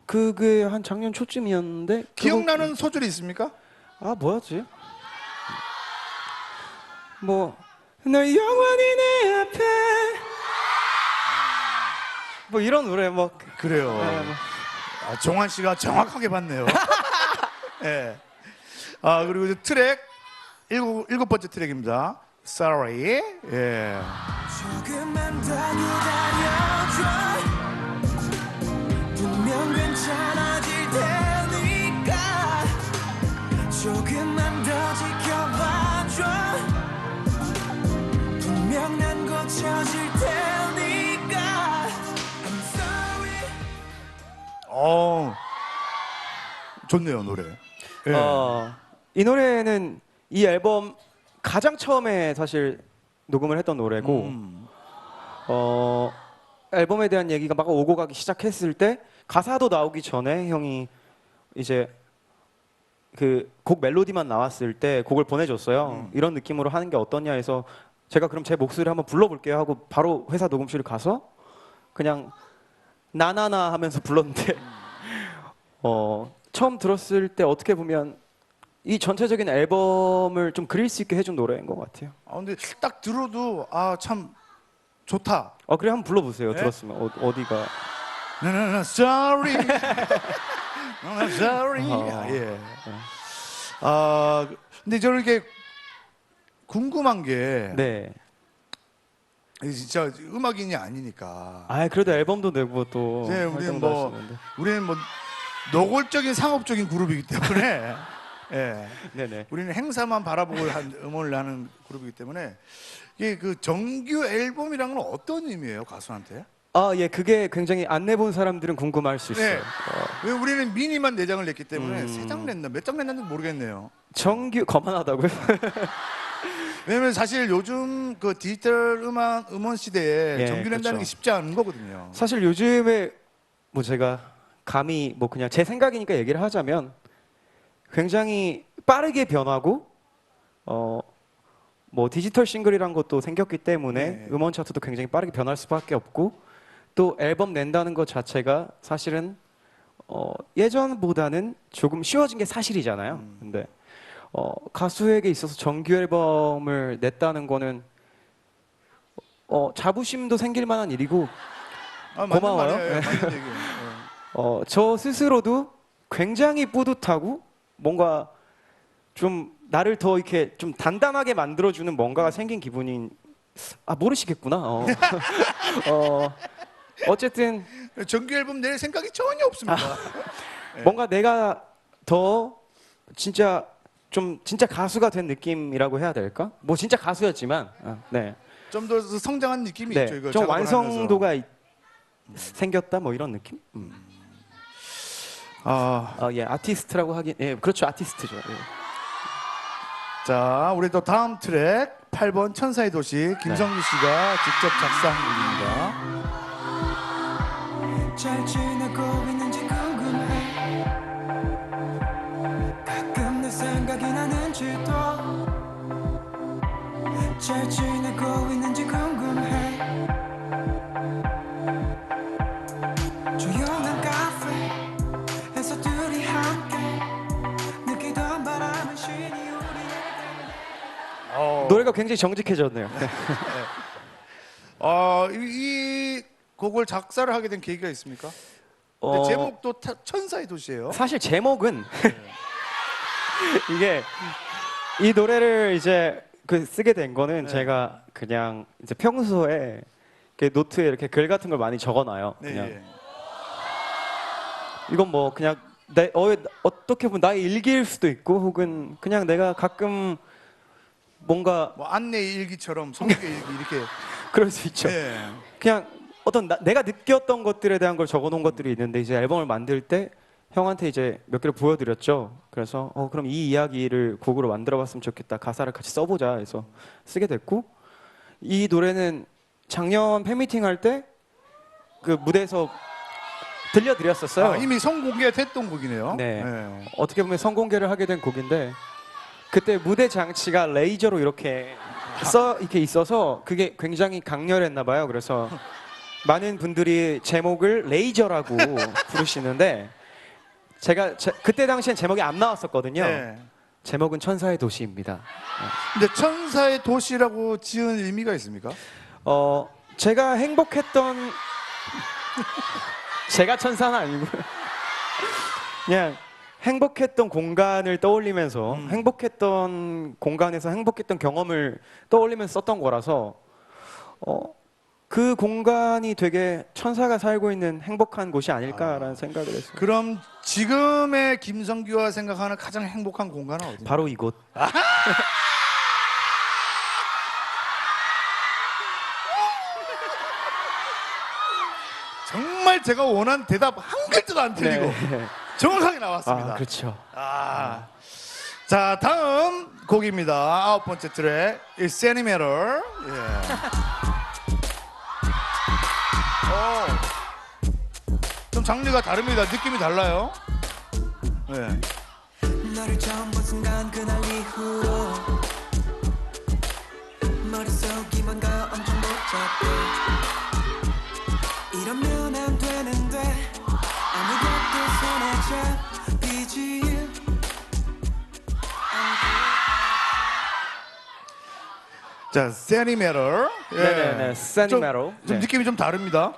그게 한 작년 초쯤이었는데 기억나는 소절이 있습니까? 뭐였지? 널 영원히 내 앞에 이런 노래 그래요. 종환 씨가 정확하게 봤네요. 예. 그리고 이제 트랙 일곱 번째 트랙입니다. Sorry. 예. 조금만 더 기다려줘 분명 괜찮아질 테니까 조금만 더 지켜봐줘 분명 난 고쳐질 테니까 I'm sorry 좋네요 노래. 예. 이 노래는 이 앨범 가장 처음에 사실 녹음을 했던 노래고 앨범에 대한 얘기가 막 오고 가기 시작했을 때 가사도 나오기 전에 형이 이제 그 곡 멜로디만 나왔을 때 곡을 보내줬어요. 이런 느낌으로 하는 게 어떠냐 해서 제가 그럼 제 목소리를 한번 불러볼게요 하고 바로 회사 녹음실 가서 그냥 나나나 하면서 불렀는데 처음 들었을 때 어떻게 보면 이 전체적인 앨범을 좀 그릴 수 있게 해준 노래인 것 같아요. 근데 딱 들어도 참 좋다. 그래 한번 불러보세요. 네? 들었으면 어디가 나나나 sorry. 나나 sorry. 예. 근데 저는 이렇게 궁금한 게 네. 진짜 음악인이 아니니까. 그래도 앨범도 내고 또 네, 활동도 하시는데. 우리는 뭐 노골적인 상업적인 그룹이기 때문에 예. 네네. 우리는 행사만 바라보고 음원을 하는 그룹이기 때문에 이게 그 정규 앨범이란 건 어떤 의미예요 가수한테? 예, 그게 굉장히 안 내본 사람들은 궁금할 수 있어요. 네. 왜 우리는 미니만 4장을 냈기 때문에 3장 냈나 몇 장 냈는지 모르겠네요. 정규 거만하다고요? 왜냐면 사실 요즘 그 디지털 음원 시대에 예, 정규 낸다는 그렇죠. 게 쉽지 않은 거거든요. 사실 요즘에 제가 감히 그냥 제 생각이니까 얘기를 하자면 굉장히 빠르게 변하고 디지털 싱글이란 것도 생겼기 때문에 네. 음원 차트도 굉장히 빠르게 변할 수밖에 없고 또 앨범 낸다는 것 자체가 사실은 예전보다는 조금 쉬워진 게 사실이잖아요. 근데 가수에게 있어서 정규 앨범을 냈다는 거는 자부심도 생길 만한 일이고 맞는 고마워요. 말이에요. 네. 맞는 얘기예요. 저 스스로도 굉장히 뿌듯하고 뭔가 좀 나를 더 이렇게 좀 단단하게 만들어주는 뭔가가 생긴 기분인. 모르시겠구나. 어쨌든 정규 앨범 낼 생각이 전혀 없습니다. 뭔가 내가 더 진짜 가수가 된 느낌이라고 해야 될까? 뭐 진짜 가수였지만 네. 좀 더 성장한 느낌이 네. 있죠. 이거 좀 작업을 완성도가 하면서. 생겼다 뭐 이런 느낌? 아, 예, 아티스트라고 하긴 그렇죠. 아티스트죠. 예. 자, 우리 또 다음 트랙 8번 천사의 도시 김성규 씨가 직접 작사한 곡입니다. 잘 지내고 있는지 궁금해 가끔 내 생각이 나는지도 잘 지내고 있는지 궁금해 조용한 카페에서 둘이 함께 느끼던 바람은 신이 우리에게 노래가 굉장히 정직해졌네요. 네. 이 곡을 작사를 하게 된 계기가 있습니까? 근데 제목도 천사의 도시예요. 사실 제목은 이게 이 노래를 이제 쓰게 된 거는 제가 그냥 이제 평소에 이렇게 노트에 이렇게 글 같은 걸 많이 적어놔요. 네, 그냥 예. 이건 뭐 그냥 어떻게 보면 나의 일기일 수도 있고 혹은 그냥 내가 가끔 뭔가 뭐 안내 일기처럼 성격 일기 이렇게. 그럴 수 있죠. 네. 그냥 어떤 내가 느꼈던 것들에 대한 걸 적어놓은 것들이 있는데 이제 앨범을 만들 때 형한테 이제 몇 개를 보여드렸죠. 그래서 그럼 이 이야기를 곡으로 만들어봤으면 좋겠다. 가사를 같이 써보자 해서 쓰게 됐고 이 노래는 작년 팬미팅 할 때 그 무대에서 들려드렸었어요. 이미 선공개가 됐던 곡이네요. 네. 어떻게 보면 선공개를 하게 된 곡인데 그때 무대 장치가 레이저로 이렇게 이렇게 있어서 그게 굉장히 강렬했나 봐요. 그래서 많은 분들이 제목을 레이저라고 부르시는데 제가 그때 당시엔 제목이 안 나왔었거든요. 네. 제목은 천사의 도시입니다. 근데 천사의 도시라고 지은 의미가 있습니까? 제가 행복했던 제가 천사는 아니고 그냥 행복했던 공간을 떠올리면서 행복했던 공간에서 행복했던 경험을 떠올리면서 썼던 거라서 그 공간이 되게 천사가 살고 있는 행복한 곳이 아닐까라는 생각을 했어요. 그럼 지금의 김성규가 생각하는 가장 행복한 공간은 어디입니까? 바로 이곳. 정말 제가 원한 대답 한 글자도 안 틀리고 네. 정확하게 나왔습니다. 그렇죠. 자, 다음 곡입니다. 9번째 트랙 It's Centimeter. 좀 장르가 다릅니다. 느낌이 달라요. 네. 너를 처음 본 순간 그날 이후로 머릿속이 뭔가 엄청 복잡해 이러면 안 되는데 아무것도 손에 잡히지 자, Centimeter. 네네네, Centimeter. 좀 네. 느낌이 좀 다릅니다.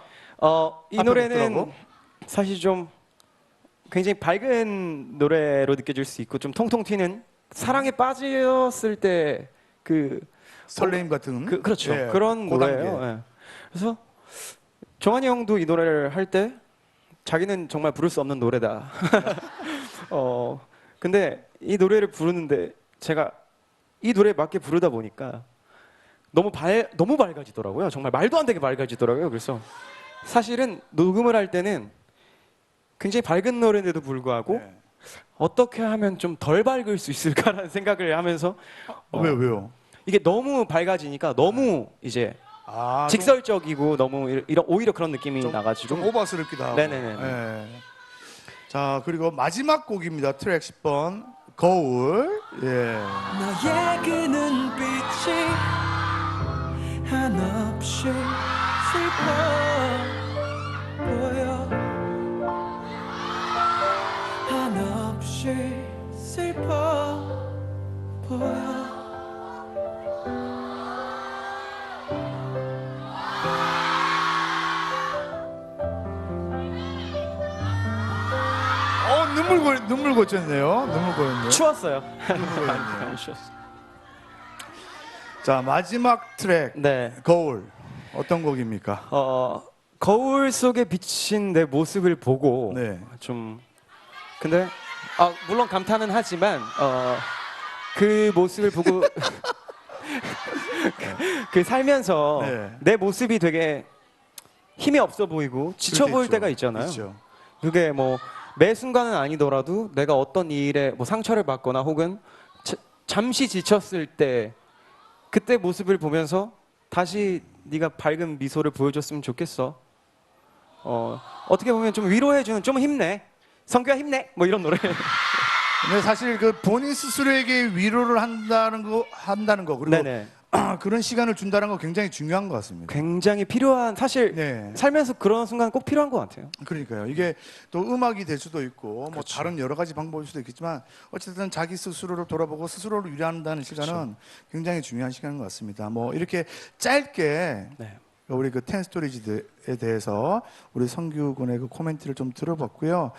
이 앞에 노래는 듣더라고. 사실 좀 굉장히 밝은 노래로 느껴질 수 있고 좀 통통 튀는 사랑에 빠졌을 때 설레임 같은. 그렇죠. 예, 그런 그 단계. 노래예요. 예. 그래서 정한이 형도 이 노래를 할 때 자기는 정말 부를 수 없는 노래다. 근데 이 노래를 부르는데 제가 이 노래에 맞게 부르다 보니까 너무 밝아지더라고요. 정말 말도 안 되게 밝아지더라고요. 그래서 사실은 녹음을 할 때는 굉장히 밝은 노래인데도 불구하고 네. 어떻게 하면 좀 덜 밝을 수 있을까라는 생각을 하면서 왜요? 이게 너무 밝아지니까 너무 이제 직설적이고 너무 오히려 그런 느낌이 나가지고 좀 오버스럽기도 하고. 네네네. 예. 자, 그리고 마지막 곡입니다. 트랙 10번 거울. 예. 너의 그 눈빛이 한없이 슬퍼 보여 한없이 슬퍼 보여 눈물 고쳤네요. 눈물 고였네요. 추웠어요. 눈물 고였네요. 많이 추웠어요. 자, 마지막 트랙 네. 거울 어떤 곡입니까? 거울 속에 비친 내 모습을 보고 네. 좀 근데 물론 감탄은 하지만 그 모습을 보고 그 살면서 네. 내 모습이 되게 힘이 없어 보이고 지쳐 그럴 때 보일 있죠. 때가 있잖아요. 있죠. 그게 뭐 매 순간은 아니더라도 내가 어떤 일에 뭐 상처를 받거나 혹은 잠시 지쳤을 때 그때 모습을 보면서 다시 네가 밝은 미소를 보여줬으면 좋겠어. 어떻게 보면 좀 위로해주는 좀 힘내. 성규야 힘내. 뭐 이런 노래. 근데 사실 그 본인 스스로에게 위로를 한다는 거 그리고 네네. 그런 시간을 준다는 거 굉장히 중요한 것 같습니다. 굉장히 필요한 사실 네. 살면서 그런 순간 꼭 필요한 것 같아요. 그러니까요. 이게 또 음악이 될 수도 있고 뭐 그렇죠. 다른 여러 가지 방법일 수도 있겠지만 어쨌든 자기 스스로를 돌아보고 스스로를 위로한다는 시간은 그렇죠. 굉장히 중요한 시간인 것 같습니다. 뭐 이렇게 짧게 네. 우리 그 텐스토리즈에 대해서 우리 성규 군의 그 코멘트를 좀 들어봤고요.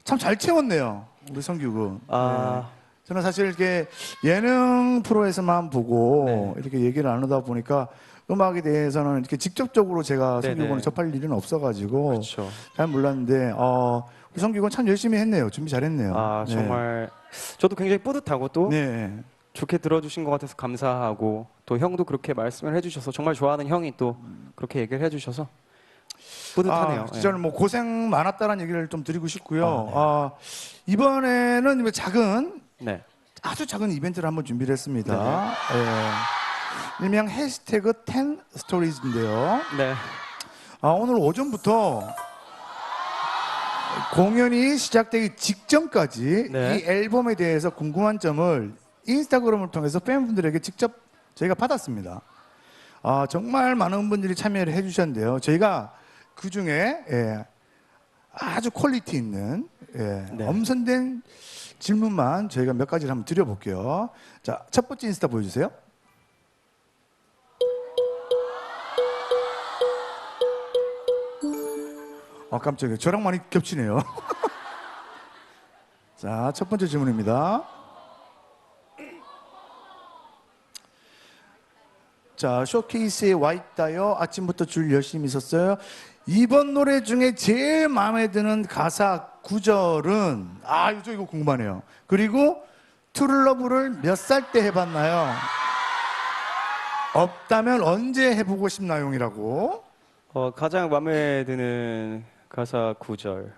참 잘 채웠네요. 우리 성규 군. 네. 저는 사실 이렇게 예능 프로에서만 보고 네. 이렇게 얘기를 나누다 보니까 음악에 대해서는 이렇게 직접적으로 제가 네네. 성규 군을 접할 일은 없어가지고 그렇죠. 잘 몰랐는데 우리 성규 군 참 열심히 했네요. 준비 잘했네요. 네. 정말 저도 굉장히 뿌듯하고 또 네. 좋게 들어주신 것 같아서 감사하고 또 형도 그렇게 말씀을 해주셔서 정말 좋아하는 형이 또 그렇게 얘기를 해주셔서 뿌듯하네요. 진짜 뭐 고생 많았다는 얘기를 좀 드리고 싶고요. 이번에는 작은 네. 아주 작은 이벤트를 한번 준비를 했습니다. 예. 일명 해시태그 10 스토리즈인데요. 네. 오늘 오전부터 공연이 시작되기 직전까지 네. 이 앨범에 대해서 궁금한 점을 인스타그램을 통해서 팬분들에게 직접 저희가 받았습니다. 정말 많은 분들이 참여를 해주셨는데요. 저희가 그 중에 아주 퀄리티 있는 네. 엄선된 질문만 저희가 몇 가지를 한번 드려볼게요. 자, 첫 번째 인스타 보여주세요. 깜짝이야. 저랑 많이 겹치네요. 자, 첫 번째 질문입니다. 자, 쇼케이스에 와 있다요. 아침부터 줄 열심히 있었어요. 이번 노래 중에 제일 마음에 드는 가사 구절은 이거 궁금하네요. 그리고 트루러브를 몇 살 때 해봤나요? 없다면 언제 해보고 싶나요?이라고. 가장 마음에 드는 가사 구절.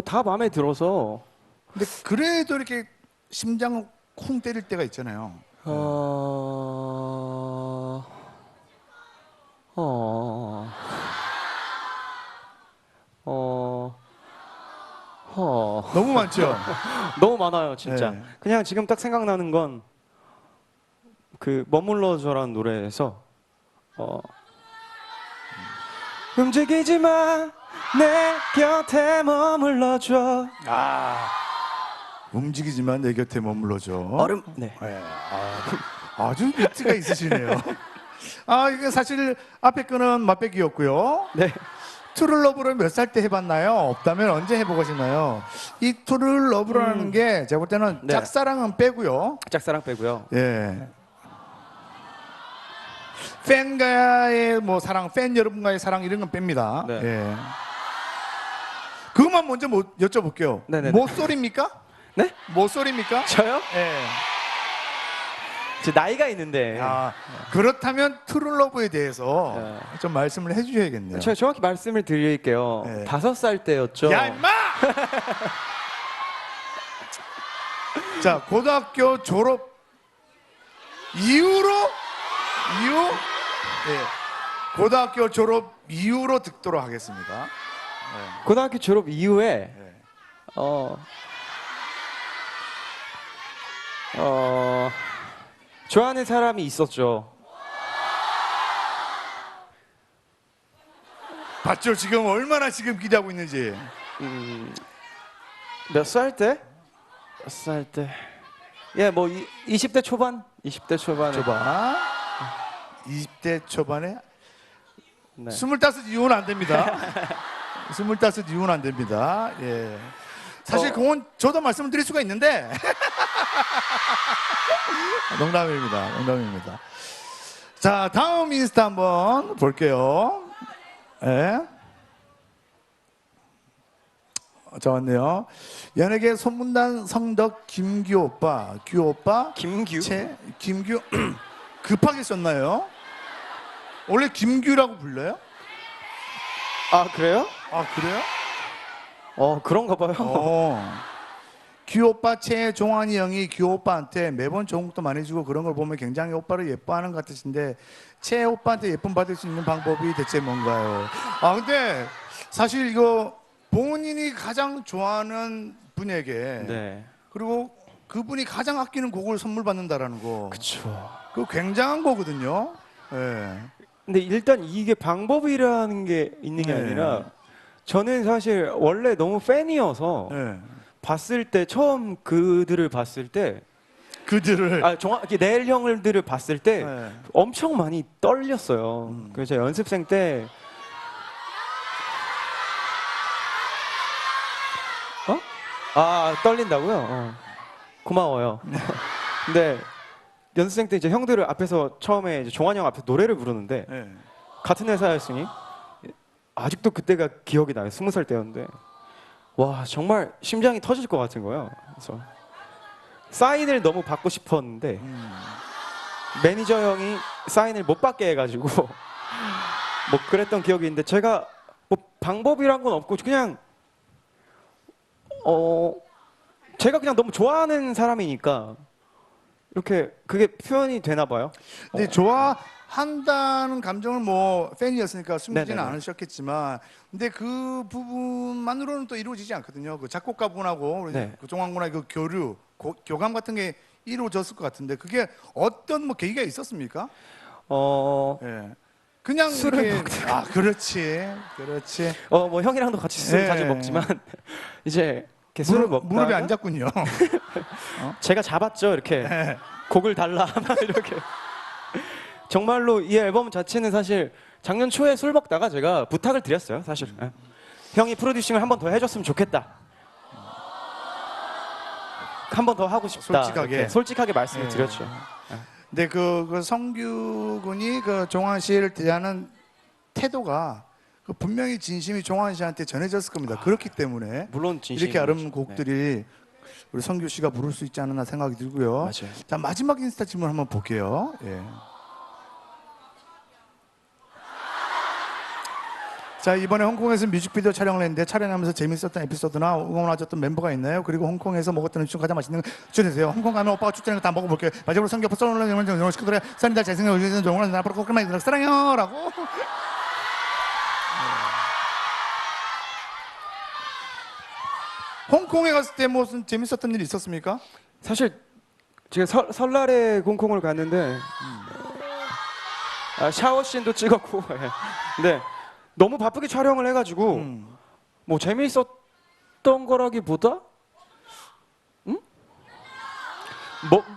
다 마음에 들어서. 근데 그래도 이렇게 심장 쿵 때릴 때가 있잖아요. 너무 많죠? 너무 많아요, 진짜. 네. 그냥 지금 딱 생각나는 건 그 머물러줘라는 노래에서 움직이지 마, 내 곁에 머물러줘. 움직이지만 내 곁에 머물러줘. 얼음. 네. 아주 비트가 있으시네요. 이게 사실 앞에 거는 맛배기였고요. 네. 트루러브를 몇 살 때 해봤나요? 없다면 언제 해보고 싶나요? 이 트루러브라는 게 제가 볼 때는 네. 짝사랑은 빼고요. 짝사랑 빼고요. 예. 팬과의 뭐 사랑, 팬 여러분과의 사랑 이런 건 뺍니다. 네. 예. 그것만 먼저 여쭤볼게요. 네네네. 모쏠입니까? 네? 모쏠입니까? 저요? 예. 제 나이가 있는데. 그렇다면 트루러브에 대해서 네. 좀 말씀을 해주셔야겠네요. 제가 정확히 말씀을 드릴게요. 네. 5살 때였죠. 야 임마! 자, 고등학교 졸업 이후 고등학교 졸업 이후로 듣도록 하겠습니다. 고등학교 졸업 이후에 네. 좋아하는 사람이 있었죠. 봤죠? 지금 얼마나 지금 기대하고 있는지. 몇 살 때? 몇 살 때? 예, 뭐 20대 초반? 20대 초반에. 초반. 20대 초반에 네. 25 이후는 안 됩니다. 25 이후는 안 됩니다. 예. 사실 그건 저도 말씀을 드릴 수가 있는데 농담입니다. 농담입니다. 자, 다음 인스타 한번 볼게요. 예. 자, 왔네요. 연예계 소문난 성덕 김규 오빠, 규 오빠, 김규? 김규 급하게 썼나요? 원래 김규라고 불러요? 아 그래요? 아, 그래요? 그런가 봐요. 규 오빠 최종환이 형이 규 오빠한테 매번 좋은 것도 많이 주고 그런 걸 보면 굉장히 오빠를 예뻐하는 것 같으신데 최 오빠한테 예쁨 받을 수 있는 방법이 대체 뭔가요? 아, 근데 사실 이거 본인이 가장 좋아하는 분에게 네. 그리고 그분이 가장 아끼는 곡을 선물 받는다라는 거. 그쵸. 그거 굉장한 거거든요. 예. 근데 일단 이게 방법이라는 게 있는 게 네. 아니라 저는 사실 원래 너무 팬이어서 예. 봤을 때 처음 그들을 봤을 때 그들을 정확히 네일 형들을 봤을 때 네. 엄청 많이 떨렸어요. 그래서 제가 연습생 때 떨린다고요? 고마워요. 근데 연습생 때 이제 형들을 앞에서 처음에 이제 종환이 형 앞에서 노래를 부르는데 예. 같은 회사였으니 아직도 그때가 기억이 나요. 20살 때였는데 와 정말 심장이 터질 것 같은 거예요. 그래서 사인을 너무 받고 싶었는데 매니저 형이 사인을 못 받게 해가지고 뭐 그랬던 기억이 있는데 제가 뭐 방법이란 건 없고 그냥 제가 그냥 너무 좋아하는 사람이니까 이렇게 그게 표현이 되나 봐요. 근데 좋아한다는 감정을 뭐 팬이었으니까 숨기지는 네네네. 않으셨겠지만, 근데 그 부분만으로는 또 이루어지지 않거든요. 그 작곡가분하고 네. 그 종환군의 그 교류, 교감 같은 게 이루어졌을 것 같은데 그게 어떤 뭐 계기가 있었습니까? 예. 그냥 술을 이렇게 그렇지, 그렇지. 뭐 형이랑도 같이 술을 네. 자주 먹지만 이제 이렇게 술을 먹다가 무릎이 안 잡군요. 제가 잡았죠 이렇게 네. 곡을 달라 막 이렇게 정말로 이 앨범 자체는 사실 작년 초에 술 먹다가 제가 부탁을 드렸어요 사실. 형이 프로듀싱을 한 번 더 해줬으면 좋겠다. 한 번 더 하고 싶다. 솔직하게. 이렇게 솔직하게 말씀을 예. 드렸죠. 근데 그 성규 군이 그 종환 씨를 대하는 태도가 그 분명히 진심이 종환 씨한테 전해졌을 겁니다. 그렇기 때문에 물론 진심 이렇게 아름다운 곡들이 우리 성규 씨가 부를 수 있지 않나 생각이 들고요. 맞아요. 자, 마지막 인스타 질문 한번 볼게요. 예. 자, 이번에 홍콩에서 뮤직비디오 촬영을 했는데 촬영하면서 재밌었던 에피소드나 응원하셨던 멤버가 있나요? 그리고 홍콩에서 먹었던 음식 중 가장 맛있는 거 추천해주세요. 홍콩 가면 오빠가 추천한 거 다 먹어볼게요. 마지막으로 성규 퍼스널 영원 식구들의 사람들 잘생겨 오시는 종원은 앞으로 꼭 끝나게 들어 사랑해요 라고. 홍콩에 갔을 때 무슨 재밌었던 일 있었습니까? 사실 제가 설날에 홍콩을 갔는데 샤워씬도 찍었고 예. 근데 너무 바쁘게 촬영을 해가지고 뭐 재미있었던 거라기보다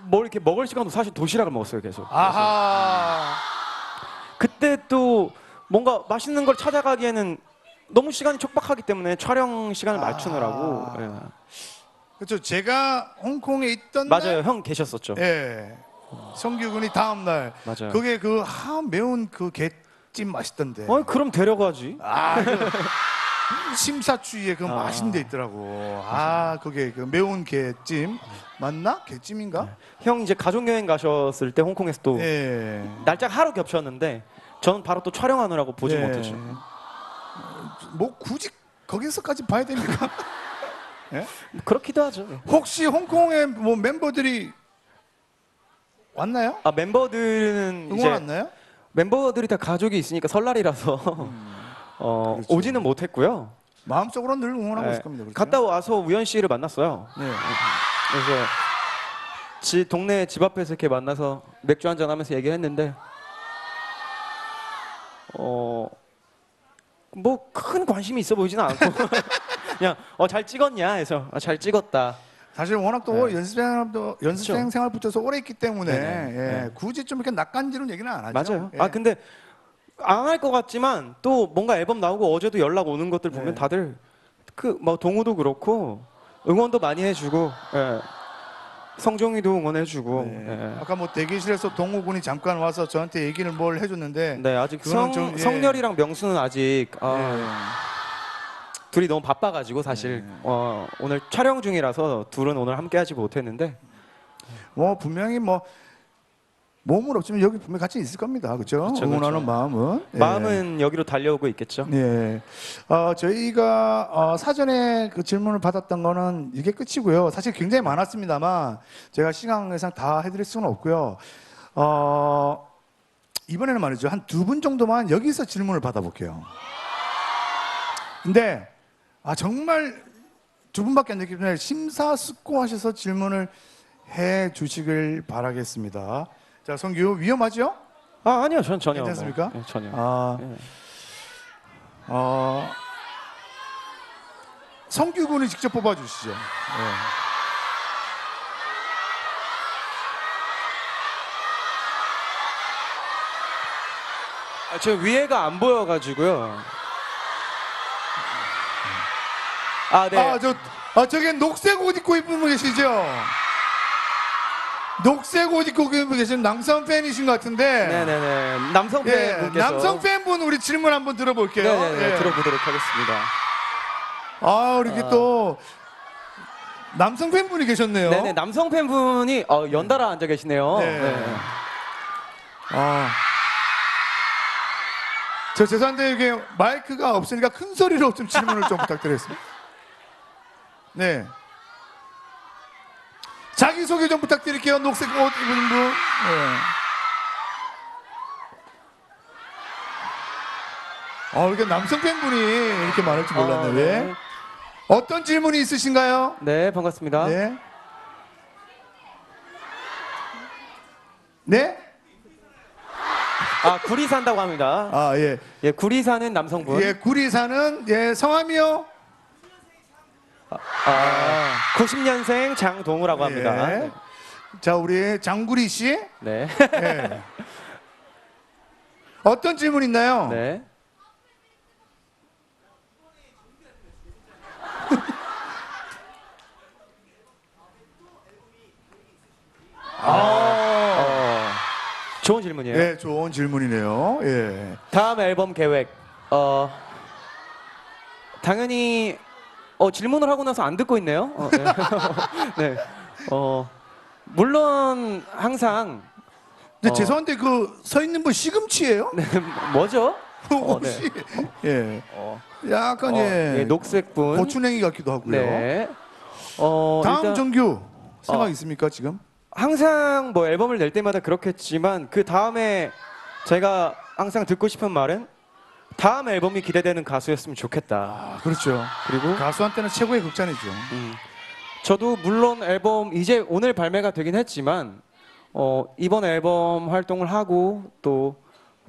뭐 이렇게 먹을 시간도 사실 도시락을 먹었어요 계속. 아하. 그때 또 뭔가 맛있는 걸 찾아가기에는 너무 시간이 촉박하기 때문에 촬영 시간을 맞추느라고. 예. 그렇죠. 제가 홍콩에 있던 날, 맞아요. 형 계셨었죠. 예. 성규 군이 다음 날 맞아요. 그게 그 매운 그 갯찜 맛있던데. 그럼 데려가지. 그 심사추이에 그 맛있는 데 있더라고. 그게 그 매운 갯찜 맞나? 갯찜인가? 형 이제 가족 여행 가셨을 때 홍콩에서 또 예. 날짜가 하루 겹쳤는데 저는 바로 또 촬영하느라고 보지 예. 못했죠. 뭐 굳이 거기서까지 봐야 됩니까? 그렇기도 하죠. 혹시 홍콩에 뭐 멤버들이 왔나요? 멤버들은 응원 이제 왔나요? 멤버들이 다 가족이 있으니까 설날이라서 그렇죠. 오지는 못했고요. 마음속으로 늘 응원하고 있을 겁니다. 그렇죠? 갔다 와서 우연 씨를 만났어요. 네. 그래서 동네 집 앞에서 이렇게 만나서 맥주 한잔 하면서 얘기했는데 뭐 큰 관심이 있어 보이지는 않고 그냥 잘 찍었냐 해서 잘 찍었다. 사실 워낙 또 연습생 그렇죠. 생활부터서 오래 있기 때문에 네네. 네. 굳이 좀 이렇게 낯간지러운 얘기는 안 하죠. 맞아요. 예. 근데 안 할 것 같지만 또 뭔가 앨범 나오고 어제도 연락 오는 것들 보면 네. 다들 그 뭐 동우도 그렇고 응원도 많이 해주고 예. 성종이도 응원해주고 네. 예. 아까 뭐 대기실에서 동호 군이 잠깐 와서 저한테 얘기를 뭘 해줬는데 네 아직 그거는 좀, 예. 성렬이랑 명수는 아직 예. 둘이 너무 바빠가지고 사실 오늘 촬영 중이라서 둘은 오늘 함께하지 못했는데 뭐 분명히 뭐 몸은 없지만 여기 분명히 같이 있을 겁니다. 그렇죠? 그쵸, 응원하는 그쵸. 마음은. 예. 마음은 여기로 달려오고 있겠죠. 예. 저희가 사전에 그 질문을 받았던 거는 이게 끝이고요. 사실 굉장히 많았습니다만 제가 시간 외상 다 해드릴 수는 없고요. 이번에는 말이죠. 한 두 분 정도만 여기서 질문을 받아볼게요. 근데 정말 두 분밖에 안 되기 때문에 심사숙고하셔서 질문을 해 주시길 바라겠습니다. 자, 성규 위험하죠? 아니요, 전 전혀. 괜찮습니까? 뭐, 예, 전혀. 예. 성규 군이 직접 뽑아주시죠. 예. 저 위에가 안 보여가지고요. 네. 저기 녹색 옷 입고 입은 분 계시죠? 녹색 옷 입고 계신 남성 팬이신 것 같은데. 네네네. 남성 예, 팬분께서. 남성 팬분 우리 질문 한번 들어볼게요. 네네네. 예. 들어보도록 하겠습니다. 이렇게 또 남성 팬분이 계셨네요. 네네. 남성 팬분이 연달아 앉아 계시네요. 네. 네. 저 죄송한데 이게 마이크가 없으니까 큰 소리로 좀 질문을 좀 부탁드리겠습니다. 네. 자기 소개 좀 부탁드릴게요. 녹색 옷 입은 분. 네. 이렇게 남성 팬분이 이렇게 많을 줄 몰랐네요. 예. 네. 어떤 질문이 있으신가요? 네, 반갑습니다. 네. 네? 구리 산다고 합니다. 예. 예, 구리 사는 남성분. 예, 구리 사는 성함이요? 90년생 장동우라고 합니다. 예. 자, 우리 장구리 씨. 네. 예. 어떤 질문 있나요? 네. 좋은 질문이에요. 예, 좋은 질문이네요. 예. 다음 앨범 계획. 당연히 질문을 하고 나서 안 듣고 있네요. 네. 물론 항상 근데 죄송한데 그 서 있는 분 시금치예요? 네, 뭐죠? 혹시 예. 약간 예, 녹색분. 고추냉이 같기도 하고요. 네. 다음 일단 정규 생각 있습니까 지금? 항상 뭐 앨범을 낼 때마다 그렇겠지만 그 다음에 제가 항상 듣고 싶은 말은 다음 앨범이 기대되는 가수였으면 좋겠다. 그렇죠. 그리고 가수한테는 최고의 극찬이죠. 저도 물론 앨범 이제 오늘 발매가 되긴 했지만 이번 앨범 활동을 하고 또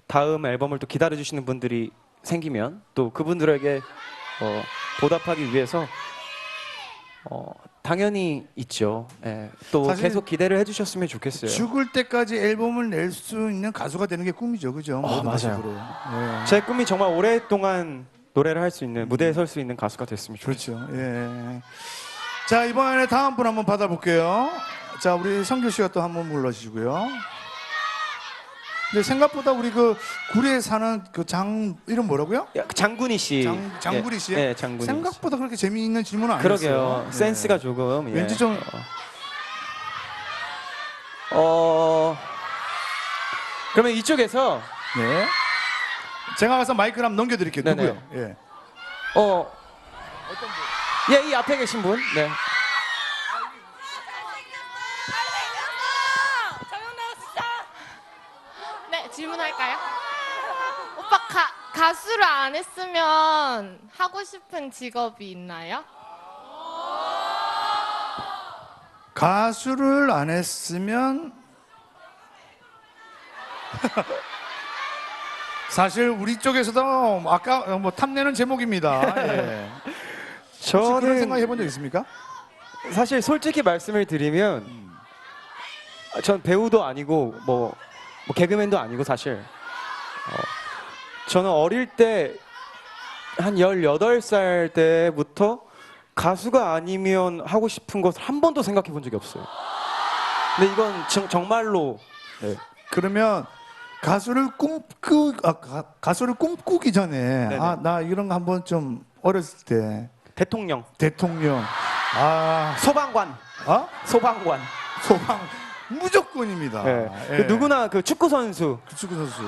다음 앨범을 또 기다려 주시는 분들이 생기면 또 그분들에게 보답하기 위해서 당연히 있죠. 예, 또 사실 계속 기대를 해주셨으면 좋겠어요. 죽을 때까지 앨범을 낼 수 있는 가수가 되는 게 꿈이죠, 그죠? 모든 맞아요. 가수들은. 예. 제 꿈이 정말 오랫동안 노래를 할 수 있는 무대에 설 수 있는 가수가 됐으면 좋겠어요. 그렇죠. 예. 자, 이번에 다음 분 한번 받아볼게요. 자, 우리 성규 씨가 또 한번 불러주시고요. 근데 생각보다 우리 그 구리에 사는 그 이름 뭐라고요? 장군희 씨. 장구리 씨? 예, 장군희 생각보다 그렇게 재미있는 질문은 씨. 아니었어요. 그러게요. 예. 센스가 조금 왠지 좀 그러면 이쪽에서 네. 제가 가서 마이크를 한번 넘겨드릴게요. 네네. 누구요? 예. 예, 이 앞에 계신 분. 네. 네, 질문할까요? 오빠 가수를 안 했으면 하고 싶은 직업이 있나요? 가수를 안 했으면 사실 우리 쪽에서도 아까 뭐 탐내는 제목입니다. 예. 혹시 그런 저는 생각 해본 적 있습니까? 사실 솔직히 말씀을 드리면 전 배우도 아니고 뭐 개그맨도 아니고 사실 저는 어릴 때 한 18살 때부터 가수가 아니면 하고 싶은 것을 한 번도 생각해 본 적이 없어요. 근데 이건 정말로 네. 그러면 가수를 꿈꾸기 전에 네네. 나 이런 거 한번 좀 어렸을 때 대통령, 대통령 소방관, 소방관. 소방 무조건입니다. 네. 예. 그 누구나 그 축구 선수, 축구 선수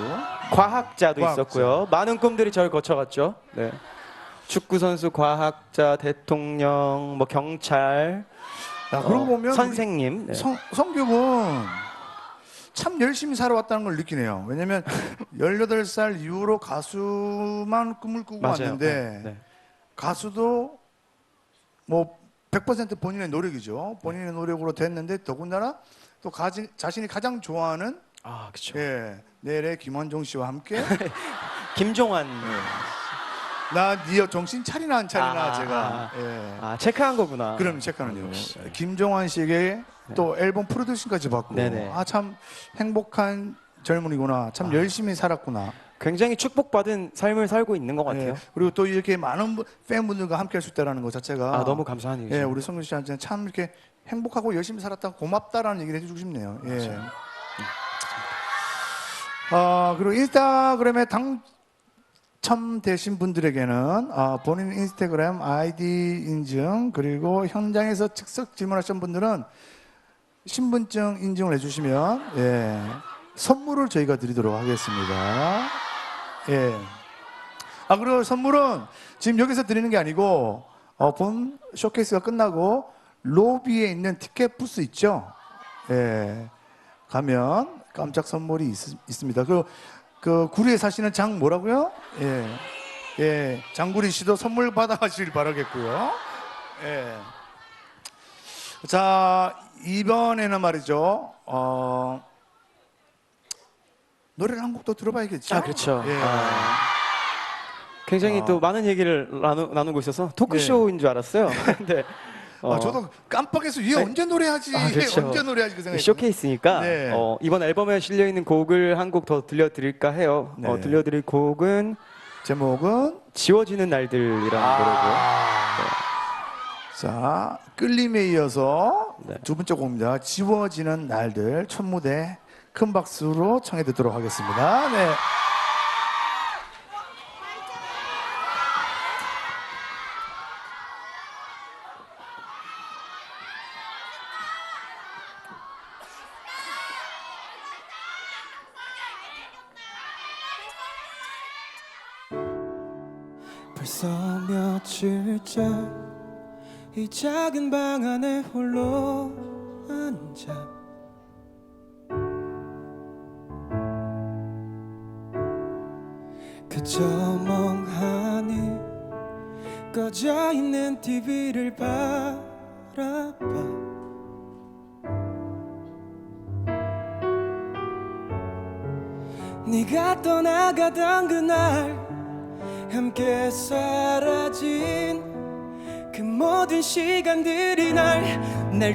과학자도 과학자. 있었고요. 많은 꿈들이 저를 거쳐갔죠. 네. 축구 선수, 과학자, 대통령, 뭐 경찰, 그러고 보면 선생님. 네. 성규는 참 열심히 살아왔다는 걸 느끼네요. 왜냐면 18살 이후로 가수만 꿈을 꾸고 맞아요. 왔는데 네. 가수도 뭐 100% 본인의 노력이죠. 본인의 노력으로 됐는데 더군다나 또 자신이 가장 좋아하는 그렇죠. 내일의 김원종 씨와 함께 김종환. 네 정신 차리나 안 차리나 제가 체크한 거구나. 그럼 체크하는요. 김종환 씨에게 또 앨범 프로듀싱까지 받고 네네. 참 행복한 젊은이구나. 참 열심히 살았구나. 굉장히 축복받은 삶을 살고 있는 것 같아요. 그리고 또 이렇게 많은 팬분들과 함께 할 수 있다는 것 자체가 너무 감사한 일이죠. 우리 성규 씨한테는 참 이렇게 행복하고 열심히 살았다 고맙다라는 얘기를 해주고 싶네요. 그리고 인스타그램에 당첨되신 분들에게는 본인 인스타그램 아이디 인증 그리고 현장에서 즉석 질문하신 분들은 신분증 인증을 해주시면 선물을 저희가 드리도록 하겠습니다. 그리고 선물은 지금 여기서 드리는 게 아니고 본 쇼케이스가 끝나고 로비에 있는 티켓 부스 있죠? 가면 깜짝 선물이 있습니다. 그 구리에 사시는 장 뭐라고요? 장구리 씨도 선물 받아가시길 바라겠고요. 자, 이번에는 말이죠. 노래를 한 곡 더 들어봐야겠죠? 그렇죠. 굉장히 또 많은 얘기를 나누고 있어서 토크쇼인 줄 알았어요. 근데 저도 깜빡해서 얘 언제 노래하지? 그렇죠. 언제 노래하지? 그 생각이 쇼케이스니까 네. 이번 앨범에 실려 있는 곡을 한 곡 더 들려드릴까 해요. 네. 들려드릴 곡은 제목은 지워지는 날들이라는 노래고요. 자, 끌림에 이어서 네. 두 번째 곡입니다. 지워지는 날들 첫 무대 큰 박수로 청해 듣도록 하겠습니다. 네. 벌써 며칠째 이 작은 방 안에 홀로 앉아 그저 멍하니 꺼져 있는 TV를 바라봐 네가 떠나가던 그날 함께 사라진 그 모든 시간들이 날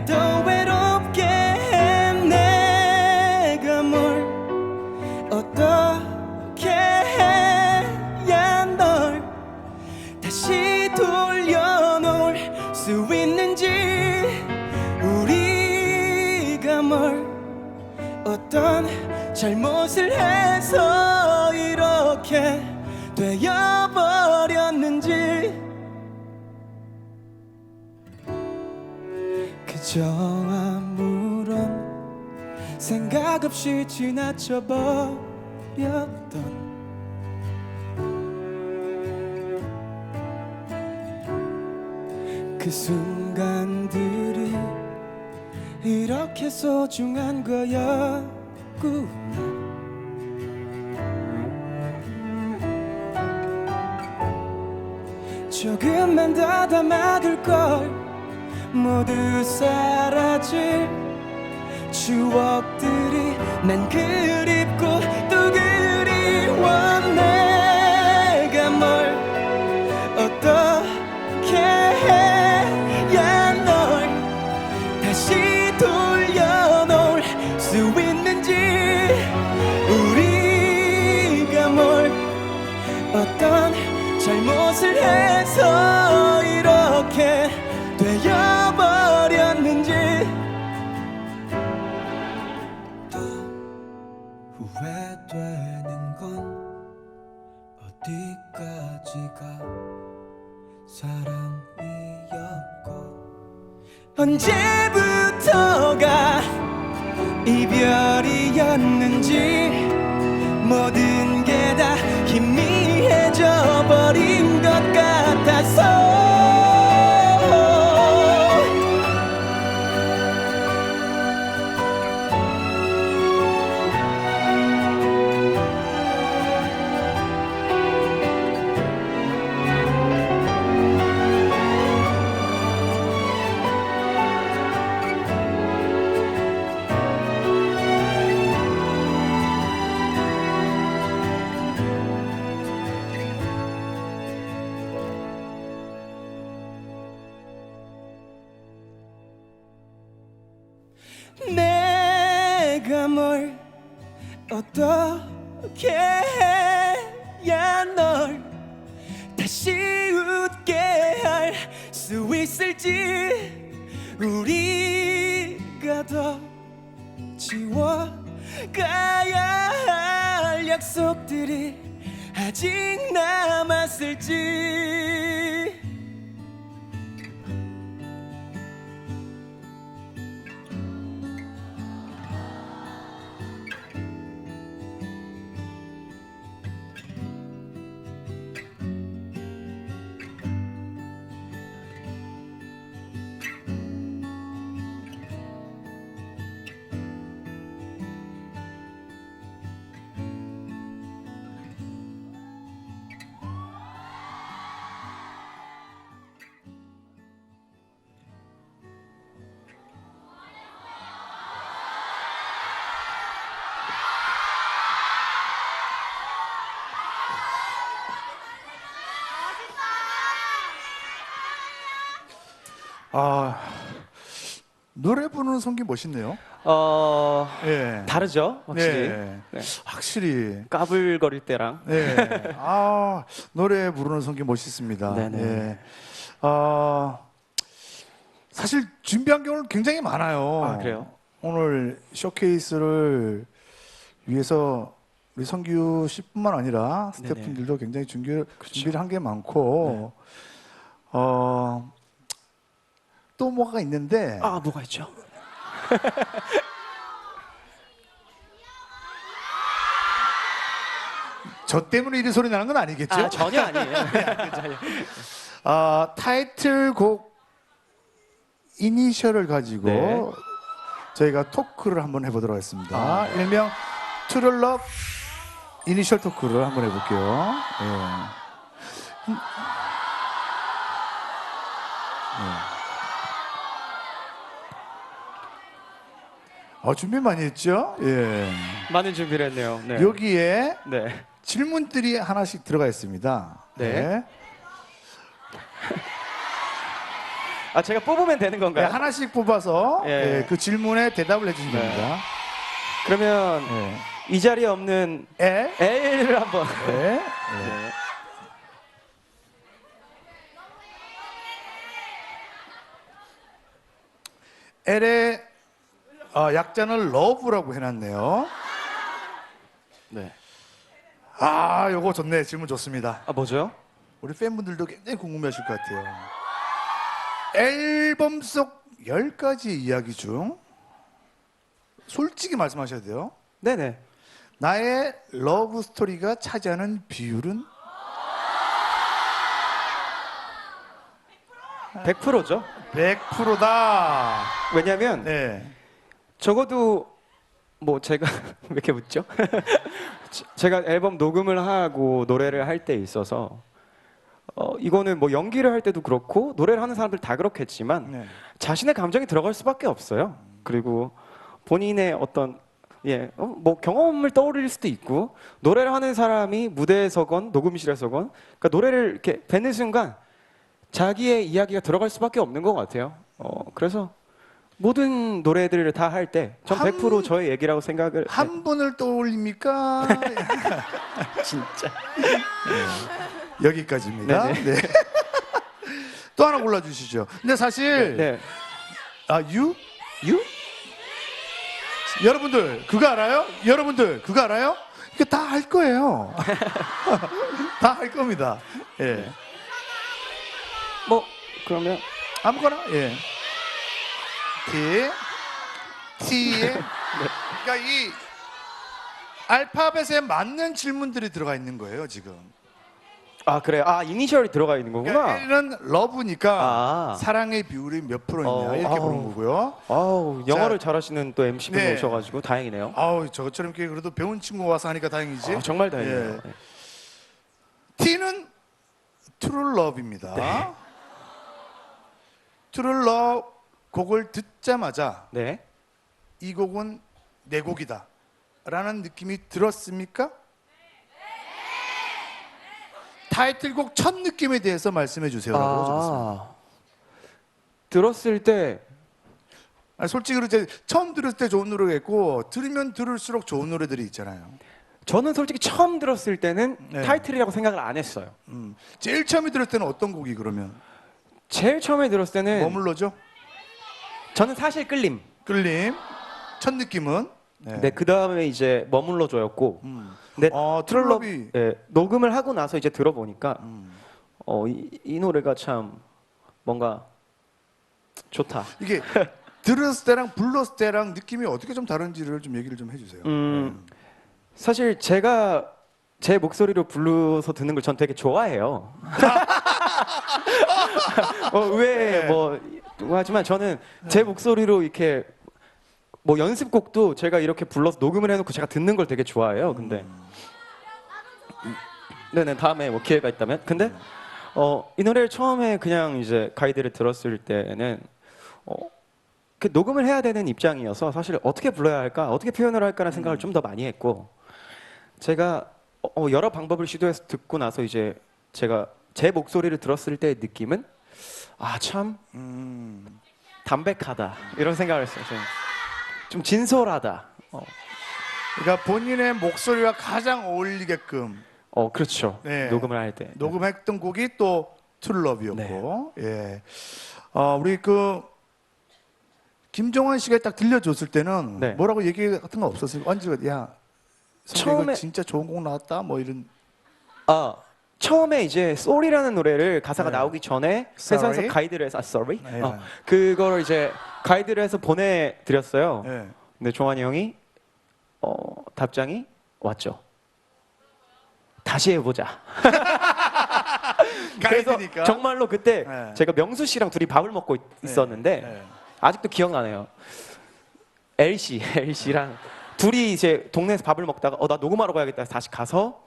더 외롭게 해 내가 뭘 어떻게 해야 널 다시 돌려놓을 수 있는지 우리가 뭘 어떤 잘못을 해서 이렇게 되어버렸는지 그저 아무런 생각 없이 지나쳐 버렸던 그 순간들이 이렇게 소중한 거였구나 조금만 더 담아둘 걸 모두 사라질 추억들이 난 그립고 또 그리워 내가 뭘 어떻게 해야 널 다시 돌려놓을 수 있는지 우리가 뭘 어떤 잘못을 해서 이렇게 되어버렸는지 또 후회되는 건 어디까지가 사랑이었고 언제부터가 이별이었는지 모든 게 다 희미해져 버린 것 같아서 내가 뭘 어떻게 해야 널 다시 웃게 할 수 있을지 우리가 더 지워가야 할 약속들이 아직 남았을지 아, 노래 부르는 성기 멋있네요. 예. 다르죠, 확실히. 네. 네. 확실히. 까불거릴 때랑. 네. 아, 노래 부르는 성기 멋있습니다. 네네. 예. 사실 준비한 게 오늘 굉장히 많아요. 아, 그래요? 오늘 쇼케이스를 위해서 우리 성규 씨뿐만 아니라 스태프분들도 굉장히 준비를 한 게 많고, 또 뭐가 있는데. 아, 뭐가 있죠? 저 때문에 이런 소리 나는 건 아니겠죠? 아, 전혀 아니에요. 타이틀곡 이니셜을 가지고 네. 저희가 토크를 한번 해보도록 하겠습니다. 일명 트롤럽 이니셜 토크를 한번 해볼게요. 예. 준비 많이 했죠? 예. 많은 준비를 했네요. 네. 여기에 네. 질문들이 하나씩 들어가 있습니다. 네. 아, 제가 뽑으면 되는 네, 건가요? 하나씩 뽑아서 예. 예, 그 질문에 대답을 해주시면 네. 됩니다. 그러면 예. 이 자리에 없는 에? L을 한번. 네. 네. L의 약자는 러브라고 해놨네요. 네. 아, 요거 좋네. 질문 좋습니다. 아, 뭐죠? 우리 팬분들도 굉장히 궁금해하실 것 같아요. 앨범 속 10가지 이야기 중 솔직히 말씀하셔야 돼요. 네네. 나의 러브 스토리가 차지하는 비율은? 100%죠. 100%다. 왜냐면 네. 적어도 뭐 제가 왜 이렇게 웃죠? 제가 앨범 녹음을 하고 노래를 할 때 있어서 이거는 뭐 연기를 할 때도 그렇고 노래를 하는 사람들 다 그렇겠지만 네. 자신의 감정이 들어갈 수밖에 없어요. 그리고 본인의 어떤 뭐 경험을 떠올릴 수도 있고 노래를 하는 사람이 무대에서건 녹음실에서건 그러니까 노래를 이렇게 뱉는 순간 자기의 이야기가 들어갈 수밖에 없는 것 같아요. 그래서 모든 노래들을 다 할 때 전 100% 저의 얘기라고 생각을 한 분을 떠올립니까? 진짜 여기까지입니다. 네네. 네. 또 하나 골라주시죠. 근데 사실 네. 유? 유? 여러분들 그거 알아요? 여러분들 그거 알아요? 이게 다 할 거예요. 다 할 겁니다. 예. 뭐 그러면 아무거나 예. T에 그러니까 이 알파벳에 맞는 질문들이 들어가 있는 거예요 지금. 아 그래요. 아 이니셜이 들어가 있는 거구나. 그러니까 L은 러브니까 아. 사랑의 비율이 몇 프로냐 이렇게 아우. 보는 거고요. 아우 영어를 잘하시는 또 MC분 네. 오셔가지고 다행이네요. 아우 저것처럼 이렇게 그래도 배운 친구 와서 하니까 다행이지. 아, 정말 다행이네요. 예. T는 True Love입니다. 네. True Love 곡을 듣자마자 네. 이 곡은 내 곡이다 라는 느낌이 들었습니까? 타이틀곡 첫 느낌에 대해서 말씀해 주세요라고 적었습니다. 들었을 때 아니, 솔직히 이제 처음 들을 때 좋은 노래겠고 들으면 들을수록 좋은 노래들이 있잖아요. 저는 솔직히 처음 들었을 때는 네. 타이틀이라고 생각을 안 했어요. 제일 처음에 들을 때는 어떤 곡이 그러면 제일 처음에 들었을 때는 머물러죠? 저는 사실 끌림. 끌림 첫 느낌은 네, 그 다음에 이제 머물러줘였고. 근데 트롤럽이 트롤럽이 녹음을 하고 나서 이제 들어보니까 이 노래가 참 뭔가 좋다. 이게 들었을 때랑 불렀을 때랑 느낌이 어떻게 좀 다른지를 좀 얘기를 좀 해주세요. 사실 제가 제 목소리로 불러서 듣는 걸 전 되게 좋아해요. 왜 뭐 하지만 저는 제 목소리로 이렇게 뭐 연습곡도 제가 이렇게 불러서 녹음을 해놓고 제가 듣는 걸 되게 좋아해요. 근데 네네 다음에 뭐 기회가 있다면. 근데 이 노래를 처음에 그냥 이제 가이드를 들었을 때는 그 녹음을 해야 되는 입장이어서 사실 어떻게 불러야 할까, 어떻게 표현을 할까라는 생각을 좀 더 많이 했고 제가 여러 방법을 시도해서 듣고 나서 이제 제가 제 목소리를 들었을 때의 느낌은 참 담백하다 이런 생각을 했어요. 좀 진솔하다. 그러니까 본인의 목소리와 가장 어울리게끔 그렇죠. 네. 녹음을 할 때. 녹음했던 곡이 또 트루러브였고, 예. 우리 그 김종환 씨가 딱 들려줬을 때는 네. 뭐라고 얘기 같은 거 없었어요? 언제가 야, 처음에 처음에 진짜 좋은 곡 나왔다, 뭐 이런. 처음에 이제 Sorry라는 노래를 가사가 네. 나오기 전에 Sorry? 회사에서 가이드를 해서 Sorry? 네. 그걸 이제 가이드를 해서 보내드렸어요. 예. 근데 종환이 형이 답장이 왔죠. 다시 해보자. 그래서 가이드니까. 정말로 그때 네. 제가 명수 씨랑 둘이 밥을 먹고 있었는데 네. 아직도 기억나네요. LC랑 둘이 이제 동네에서 밥을 먹다가 나 녹음하러 가야겠다 해서 다시 가서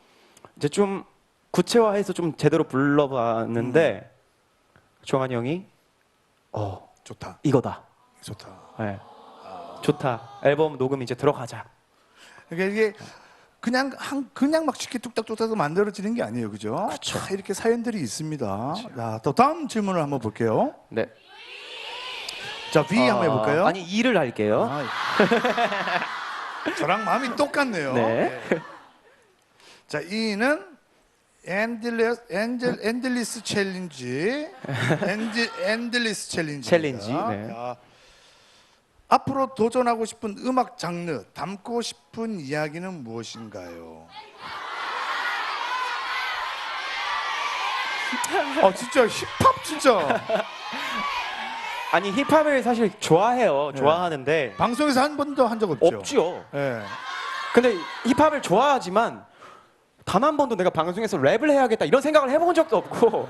이제 좀 구체화해서 좀 제대로 불러봤는데 종환이 형이 좋다. 이거다. 좋다. 네. 좋다. 앨범 녹음 이제 들어가자. 그러니까 이게 그냥 막 쉽게 뚝딱뚝딱 만들어지는 게 아니에요, 그죠? 그렇죠. 다 이렇게 사연들이 있습니다. 자, 또 다음 질문을 한번 볼게요. 네. 자, V 한번 해볼까요? 아니 2를 할게요. 저랑 마음이 똑같네요. 네. 자, E는 엔들리스 챌린지. 엔들리스 챌린지. 챌린지, 네. 앞으로 도전하고 싶은 음악 장르, 담고 싶은 이야기는 무엇인가요? 진짜 힙합 진짜. 아니 힙합을 사실 좋아해요. 네. 좋아하는데 방송에서 한 번도 한 적 없죠? 없죠. 예. 근데 힙합을 좋아하지만 단 한 번도 내가 방송에서 랩을 해야겠다 이런 생각을 해본 적도 없고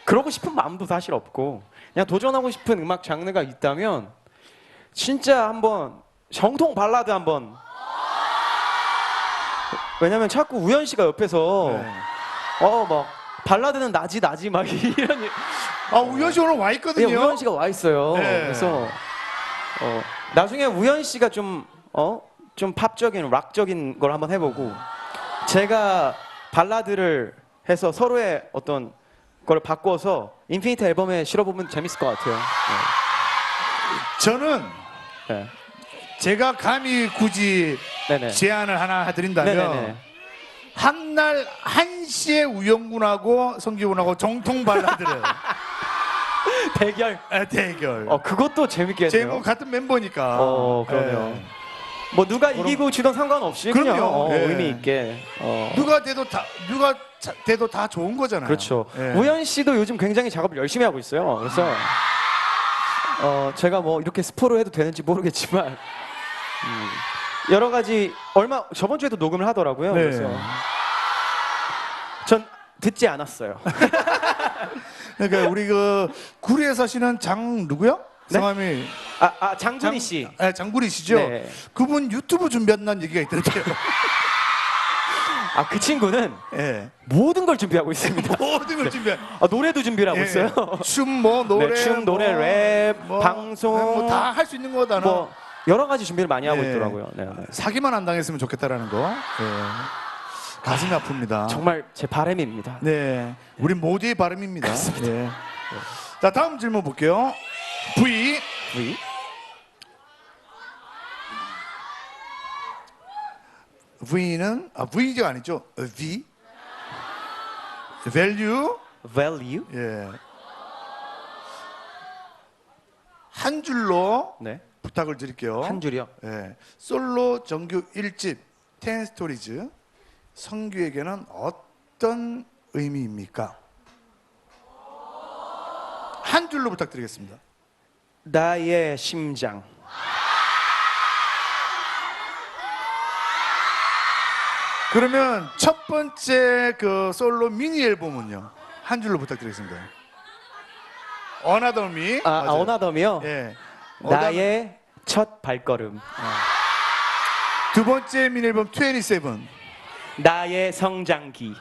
그러고 싶은 마음도 사실 없고 그냥 도전하고 싶은 음악 장르가 있다면 진짜 한번 정통 발라드 한번. 왜냐면 자꾸 우현 씨가 옆에서 네. 막 발라드는 나지 막 이런 우현 씨 오늘 와 있거든요. 우현 씨가 와 있어요. 네. 그래서 나중에 우현 씨가 좀 팝적인 락적인 걸 한번 해보고 제가 발라드를 해서 서로의 어떤 걸 바꿔서 인피니트 앨범에 실어보면 재밌을 것 같아요. 저는 네. 제가 감히 굳이 네네. 제안을 하나 드린다면 네네네. 한날 1시에 우영군하고 성기훈하고 정통 발라드를 대결. 대결. 그것도 재밌겠네요. 제목 같은 멤버니까. 그러네요. 예. 뭐 누가 이기고 지던 상관없이 그냥 그럼요. 예. 의미 있게. 누가 돼도 다 좋은 거잖아요. 그렇죠. 예. 우현 씨도 요즘 굉장히 작업을 열심히 하고 있어요. 그래서 제가 뭐 이렇게 스포를 해도 되는지 모르겠지만 여러 가지 저번 주에도 녹음을 하더라고요. 네. 그래서 전 듣지 않았어요. 그러니까 우리 그 구리에 사시는 장 누구요? 네? 성함이 장준희 씨. 장구리시죠? 네. 그분 유튜브 준비한다는 얘기가 있던데요. 그 친구는 예. 모든 걸 준비하고 있습니다. 모든 걸 준비한. 노래도 준비를 하고 있어요. 춤, 뭐 노래, 네, 춤, 노래, 랩, 방송, 다 할 수 있는 거다. 뭐 여러 가지 준비를 많이 하고 네. 있더라고요. 네, 네. 사기만 안 당했으면 좋겠다라는 거. 가슴이 아픕니다. 정말 제 바람입니다. 네, 우리 모두의 바람입니다. 네. 자, 다음 질문 볼게요. V. V는 V가 아니죠. V. Value. 예. 한 줄로 네. 부탁을 드릴게요. 한 줄이요. 예. 솔로 정규 1집 10 스토리즈 성규에게는 어떤 의미입니까? 한 줄로 부탁드리겠습니다. 나의 심장. 그러면 첫 번째 그 솔로 미니 앨범은요? 한 줄로 부탁드리겠습니다. 어나더미. 어나더미요. 예. 나의 첫 발걸음. 두 번째 미니 앨범 27. 나의 성장기. 요!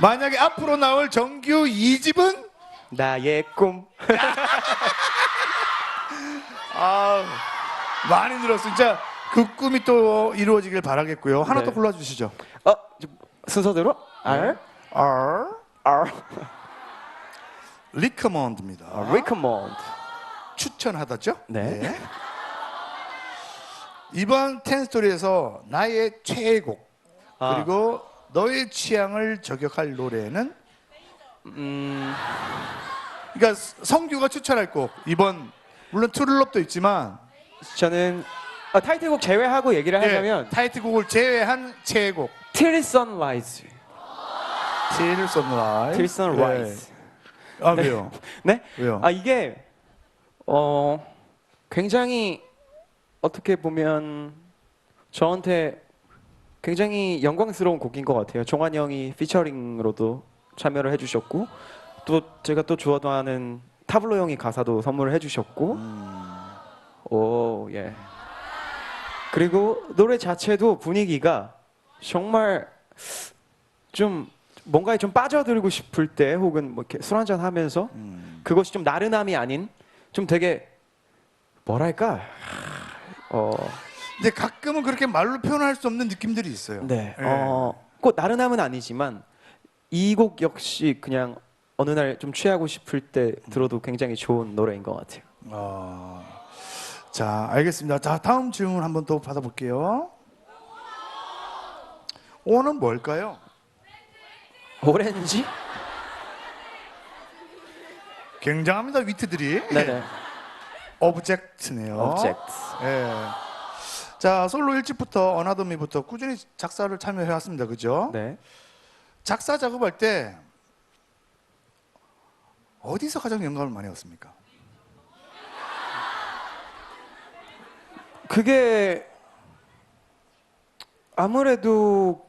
만약에 앞으로 나올 정규 2집은? 나의 꿈. 많이 늘었어. 진짜 그 꿈이 또 이루어지길 바라겠고요. 하나 네. 더 골라주시죠. 순서대로 R. 리커먼드입니다. recommend. 추천하다죠? 네. 이번 10 스토리에서 나의 최애곡 그리고 너의 취향을 저격할 노래는 그러니까 성규가 추천할 곡 이번 물론 트룰럽도 있지만 저는 타이틀곡 제외하고 얘기를 하자면 타이틀곡을 제외한 최애곡 Till Sunrise. Till Sunrise. Till Sunrise. 왜요? 네? 왜요? 이게 굉장히 어떻게 보면 저한테 굉장히 영광스러운 곡인 것 같아요. 종환이 형이 피처링으로도 참여를 해주셨고 또 제가 또 좋아하는 타블로 형이 가사도 선물을 해주셨고 예. 그리고 노래 자체도 분위기가 정말 좀 뭔가에 좀 빠져들고 싶을 때 혹은 뭐 이렇게 술 한잔 하면서 그것이 좀 나른함이 아닌 좀 되게 뭐랄까 근데 가끔은 그렇게 말로 표현할 수 없는 느낌들이 있어요. 네. 꼭 나른함은 아니지만 이 곡 역시 그냥 어느 날 좀 취하고 싶을 때 들어도 굉장히 좋은 노래인 것 같아요. 자, 알겠습니다. 자, 다음 질문 한번 더 받아볼게요. 오는 뭘까요? 오렌지? 굉장합니다, 위트들이. 네네. 오브젝트네요. Object. 예. 자, 솔로 1집부터 어나더미부터 꾸준히 작사를 참여해 왔습니다. 그죠? 네. 작사 작업할 때 어디서 가장 영감을 많이 얻습니까? 그게 아무래도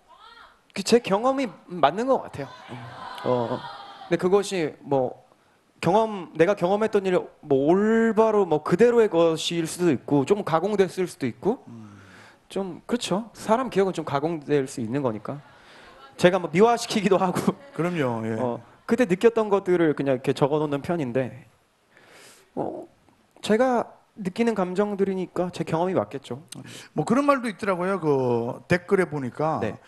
제 경험이 맞는 것 같아요. 근데 그것이 뭐 내가 경험했던 일이 뭐 올바로 뭐 그대로의 것일 수도 있고 좀 가공됐을 수도 있고 좀 그렇죠. 사람 기억은 좀 가공될 수 있는 거니까 제가 뭐 미화시키기도 하고 그럼요. 예. 그때 느꼈던 것들을 그냥 이렇게 적어놓는 편인데 제가 느끼는 감정들이니까 제 경험이 맞겠죠. 뭐 그런 말도 있더라고요. 그 댓글에 보니까 네.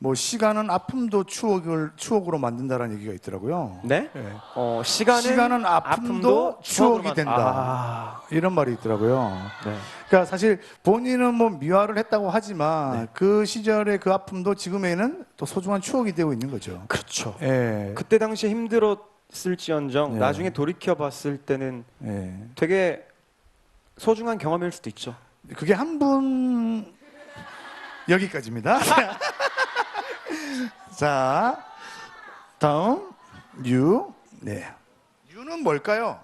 뭐 시간은 아픔도 추억으로 만든다라는 얘기가 있더라고요. 네? 예. 시간은 아픔도 추억이 추억으로만- 된다. 아, 이런 말이 있더라고요. 네. 그러니까 사실 본인은 뭐 미화를 했다고 하지만 그 시절의 그 아픔도 지금에는 또 소중한 추억이 되고 있는 거죠. 그렇죠. 예. 그때 당시에 힘들었을지언정 네. 나중에 돌이켜 봤을 때는 예. 되게 소중한 경험일 수도 있죠. 그게 한 분 여기까지입니다. 자, 다음 유. 네. 유는 뭘까요?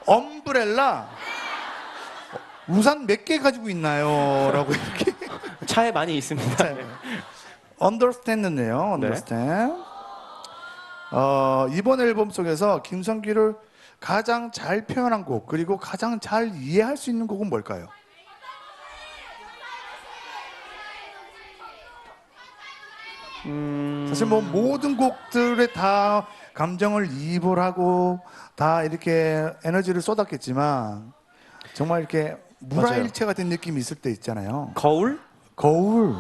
엄브렐라. 우산 몇 개 가지고 있나요? 라고 이렇게. 차에 많이 있습니다. understand네요. understand. 이번 앨범 속에서 김성기를 가장 잘 표현한 곡 그리고 가장 잘 이해할 수 있는 곡은 뭘까요? 사실 뭐 모든 곡들에 다 감정을 이입을 하고 다 이렇게 에너지를 쏟았겠지만 정말 이렇게 물화일체가 된 느낌이 있을 때 있잖아요. 거울? 거울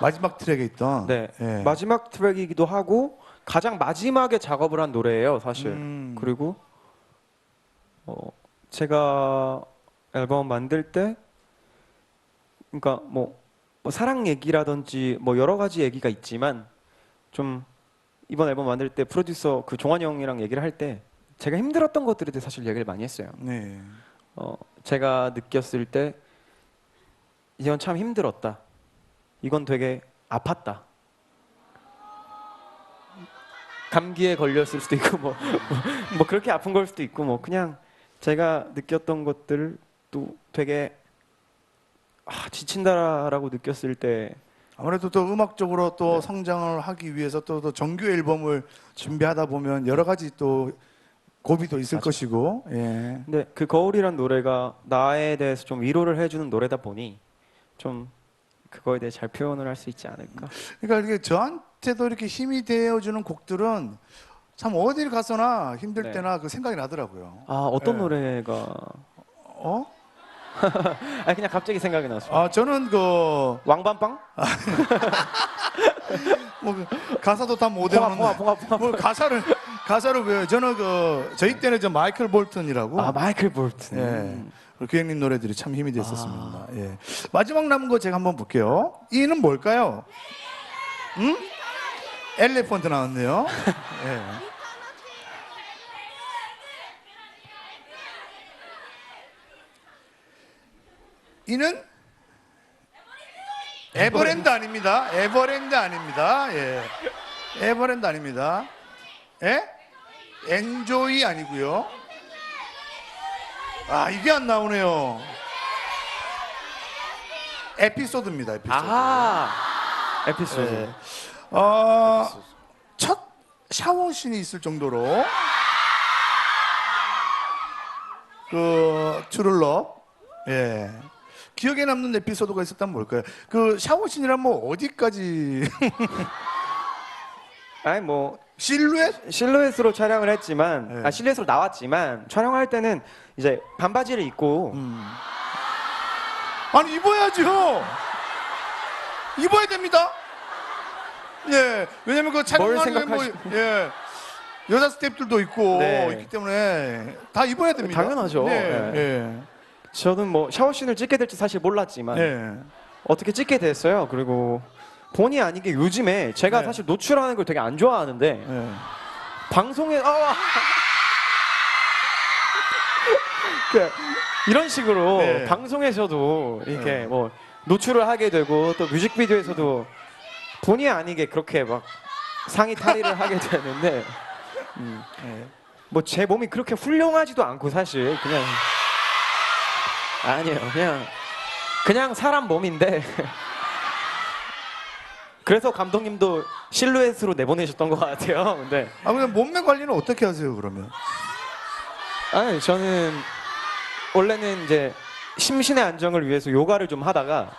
마지막 트랙에 있던 네. 예. 마지막 트랙이기도 하고 가장 마지막에 작업을 한 노래예요, 사실. 그리고 제가 앨범 만들 때 그러니까 뭐 사랑 얘기라든지 뭐 여러 가지 얘기가 있지만 좀 이번 앨범 만들 때 프로듀서 그 종환이 형이랑 얘기를 할 때 제가 힘들었던 것들에 대해 사실 얘기를 많이 했어요. 네. 제가 느꼈을 때 이건 참 힘들었다. 이건 되게 아팠다. 감기에 걸렸을 수도 있고 뭐 그렇게 아픈 걸 수도 있고 뭐 그냥 제가 느꼈던 것들을 또 되게 지친다라고 느꼈을 때 아무래도 또 음악적으로 또 성장을 하기 위해서 또 정규 앨범을 준비하다 보면 여러 가지 또 고비도 있을 것이고 예. 근데 그 거울이란 노래가 나에 대해서 좀 위로를 해주는 노래다 보니 좀 그거에 대해 잘 표현을 할 수 있지 않을까. 그러니까 이게 저한테도 이렇게 힘이 되어주는 곡들은 참 어딜 가서나 힘들 네. 때나 그 생각이 나더라고요. 어떤 예. 노래가 어? 그냥 갑자기 생각이 났어요. 저는 그 왕밤빵? 뭐 가사도 다 못 외우는데 봉화. 뭐 가사를 외워요. 저는 그 저희 때는 저 마이클 볼튼이라고 마이클 볼튼. 예. 그 기획님 노래들이 참 힘이 됐었습니다. 예. 마지막 남은 거 제가 한번 볼게요. 이는 뭘까요? 응? 엘리펀트 나왔네요. 예. 이는 에버랜드 아닙니다. 에버랜드 아닙니다. 예. 에버랜드 아닙니다. 예? 엔조이 아니고요. 이게 안 나오네요. 에피소드입니다. 에피소드. 에피소드. 예. 첫 샤워신이 있을 정도로 그 트룰러 예. 기억에 남는 에피소드가 있었다면 뭘까요? 그 샤워신이란 뭐 어디까지 뭐 실루엣? 실루엣으로 촬영을 했지만 네. 실루엣으로 나왔지만 촬영할 때는 이제 반바지를 입고 아니 입어야죠. 입어야 됩니다. 예, 왜냐면 그 촬영장에 뭐 예, 여자 스태프들도 있고 네. 있기 때문에 다 입어야 됩니다. 당연하죠. 예, 네. 예, 저는 뭐 샤워씬을 찍게 될지 사실 몰랐지만 예. 어떻게 찍게 됐어요. 그리고 본의 아니게 요즘에 제가 네. 사실 노출하는 걸 되게 안 좋아하는데 예. 방송에 이런 식으로 네. 방송에서도 이렇게 네. 뭐 노출을 하게 되고 또 뮤직비디오에서도 본의 아니게 그렇게 막 상의 탈의를 하게 되는데 예. 뭐 제 몸이 그렇게 훌륭하지도 않고 사실 그냥 아니에요. 그냥 사람 몸인데 그래서 감독님도 실루엣으로 내보내셨던 것 같아요. 근데 그냥 몸매 관리는 어떻게 하세요 그러면? 저는 원래는 이제 심신의 안정을 위해서 요가를 좀 하다가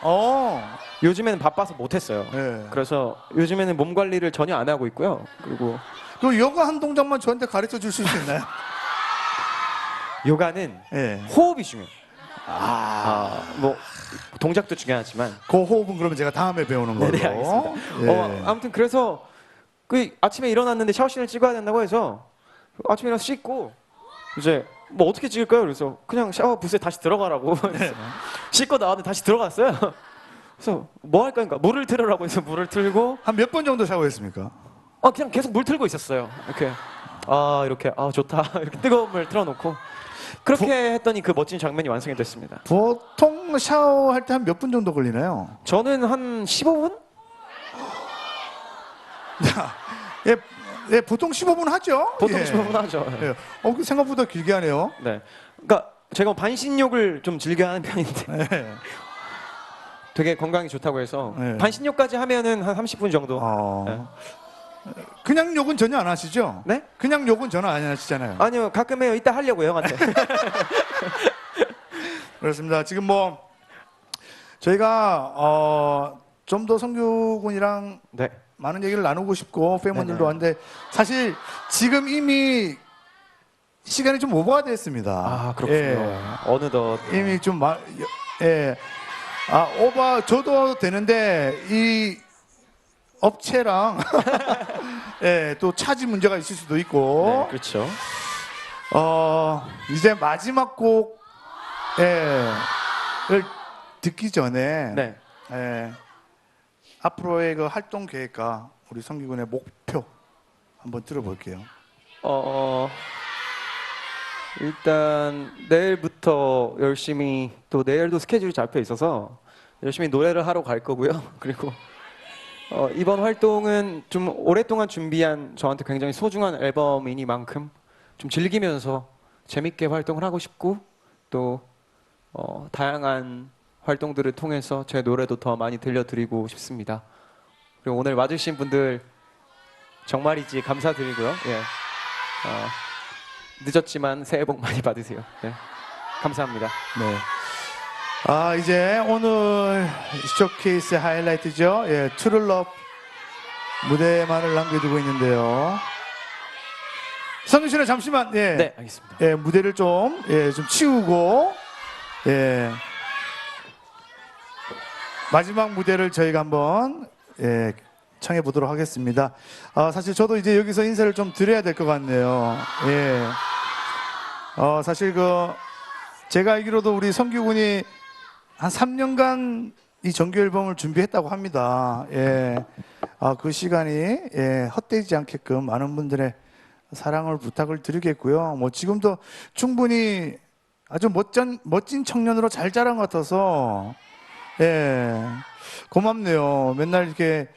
요즘에는 바빠서 못했어요. 예. 그래서 요즘에는 몸 관리를 전혀 안 하고 있고요. 그리고 그 요가 한 동작만 저한테 가르쳐 주실 수 있나요? 요가는 예. 호흡이 중요해요. 뭐 동작도 중요하지만 그 호흡은 그러면 제가 다음에 배우는 걸로. 네, 알겠습니다. 예. 아무튼 그래서 그 아침에 일어났는데 샤워씬을 찍어야 된다고 해서 아침에 일어나서 씻고 이제 뭐 어떻게 찍을까요? 그래서 그냥 샤워 부스에 다시 들어가라고 그래서 씻고 나왔는데 다시 들어갔어요. 그래서 뭐 할까 하니까 물을 틀으라고 해서 물을 틀고 한 몇 번 정도 샤워했습니까? 그냥 계속 물 틀고 있었어요. 이렇게 좋다 이렇게 뜨거운 물 틀어놓고 그렇게 했더니 그 멋진 장면이 완성이 됐습니다. 보통 샤워할 때 한 몇 분 정도 걸리나요? 저는 한 15분? 예, 보통 15분 하죠. 보통 예. 15분 하죠. 예. 그 생각보다 길게 하네요. 네. 그러니까 제가 반신욕을 좀 즐겨하는 편인데 예. 되게 건강에 좋다고 해서 네. 반신욕까지 하면은 한 30분 정도. 그냥 욕은 전혀 안 하시죠? 네? 그냥 욕은 전혀 안 하시잖아요. 아니요, 가끔 해요. 이따 하려고요, 형한테. 그렇습니다. 지금 뭐 저희가 좀 더 성규군이랑 네. 많은 얘기를 나누고 싶고 팬분들도 네네. 한데 사실 지금 이미 시간이 좀 오버가 됐습니다. 그렇군요. 예. 어느덧. 이미 좀 예. 오버 줘도 되는데 이 업체랑 예, 또 차지 문제가 있을 수도 있고 네, 그렇죠. 이제 마지막 곡 를 듣기 전에 네. 앞으로의 그 활동 계획과 우리 성기군의 목표 한번 들어볼게요. 일단 내일부터 열심히 또 내일도 스케줄이 잡혀 있어서 열심히 노래를 하러 갈 거고요. 그리고 이번 활동은 좀 오랫동안 준비한 저한테 굉장히 소중한 앨범이니만큼 좀 즐기면서 재밌게 활동을 하고 싶고 또 다양한 활동들을 통해서 제 노래도 더 많이 들려드리고 싶습니다. 그리고 오늘 와주신 분들 정말이지 감사드리고요. 예. 늦었지만 새해 복 많이 받으세요. 네. 감사합니다. 네. 이제 오늘 쇼케이스 하이라이트죠. 예, 트룰럽 무대만을 남겨두고 있는데요. 성규 씨는 잠시만, 예, 네, 알겠습니다. 예, 무대를 좀 치우고, 예, 마지막 무대를 저희가 한번 청해 보도록 하겠습니다. 사실 저도 이제 여기서 인사를 좀 드려야 될 것 같네요. 예. 사실 제가 알기로도 우리 성규군이 한 3년간 이 정규 앨범을 준비했다고 합니다. 예. 그 시간이 헛되지 않게끔 많은 분들의 사랑을 부탁을 드리겠고요. 뭐 지금도 충분히 아주 멋진 청년으로 잘 자란 것 같아서 고맙네요. 맨날 이렇게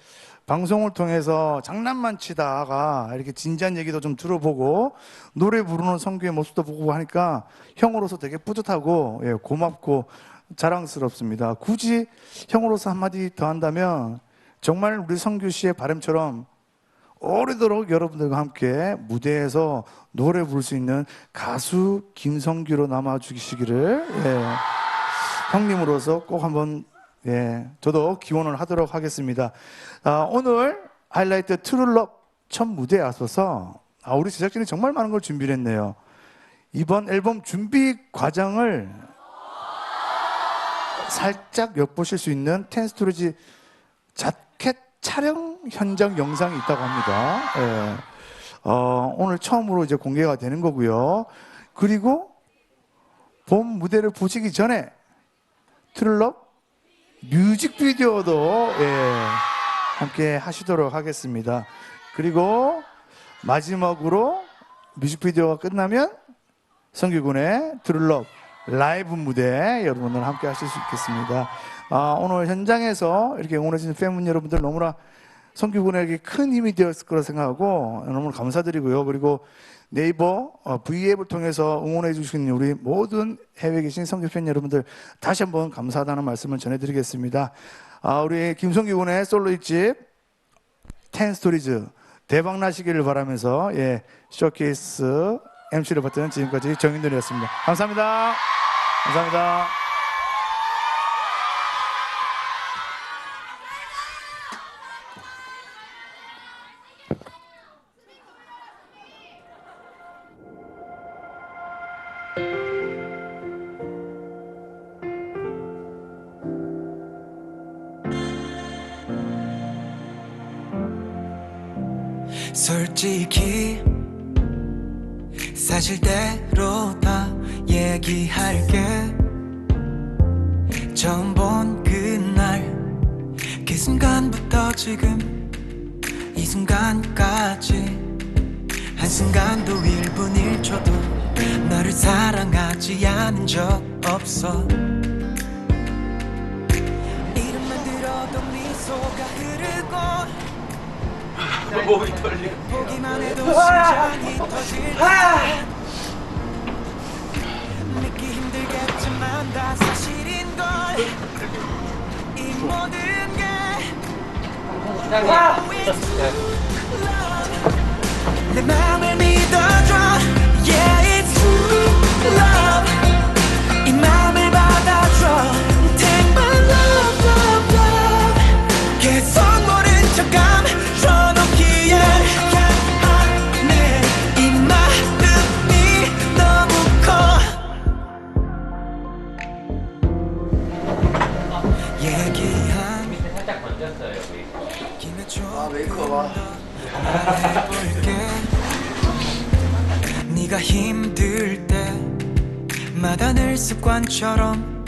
방송을 통해서 장난만 치다가 이렇게 진지한 얘기도 좀 들어보고 노래 부르는 성규의 모습도 보고 하니까 형으로서 되게 뿌듯하고 고맙고 자랑스럽습니다. 굳이 형으로서 한마디 더 한다면 정말 우리 성규 씨의 바람처럼 오래도록 여러분들과 함께 무대에서 노래 부를 수 있는 가수 김성규로 남아주시기를 형님으로서 꼭 한번 저도 기원을 하도록 하겠습니다. 오늘 하이라이트 트룰럽 첫 무대에 앞서서 우리 제작진이 정말 많은 걸 준비를 했네요. 이번 앨범 준비 과정을 살짝 엿보실 수 있는 텐스토리지 자켓 촬영 현장 영상이 있다고 합니다. 오늘 처음으로 이제 공개가 되는 거고요. 그리고 본 무대를 보시기 전에 트룰럽 뮤직비디오도 함께 하시도록 하겠습니다. 그리고 마지막으로 뮤직비디오가 끝나면 성규군의 트룰럽 라이브 무대 여러분들 함께 하실 수 있겠습니다. 오늘 현장에서 이렇게 응원해주신 팬분 여러분들 너무나 성규군에게 큰 힘이 되었을 거라 생각하고 너무 감사드리고요. 그리고 네이버 V앱을 통해서 응원해 주신 우리 모든 해외에 계신 성규 팬 여러분들 다시 한번 감사하다는 말씀을 전해드리겠습니다. 우리 김성규 군의 솔로 1집 10스토리즈 대박 나시기를 바라면서 쇼케이스 MC를 맡은 지금까지 정인돈이었습니다. 감사합니다. 감사합니다. 솔직히 사실대로 다 얘기할게. 처음 본 그날 그 순간부터 지금 이 순간까지 한순간도 1분 1초도 너를 사랑하지 않은 적 없어. 이름만 들어도 미소가 흐르고 몸이 떨리고 보기만 해도 심장이 터질 듯. 믿기 힘들겠지만 다 사실인걸. 이 모든 게 내 맘을 믿어줘. Yeah, it's true love. 이 맘을 받아줘. Take my love, love, love. 계속 모른 척 감춰놓기에 하네. 이 마음이 너무 커. 얘기한 살짝 건졌어요, 여기. 김에 메이크업 해볼게. 네가 힘들 때마다 늘 습관처럼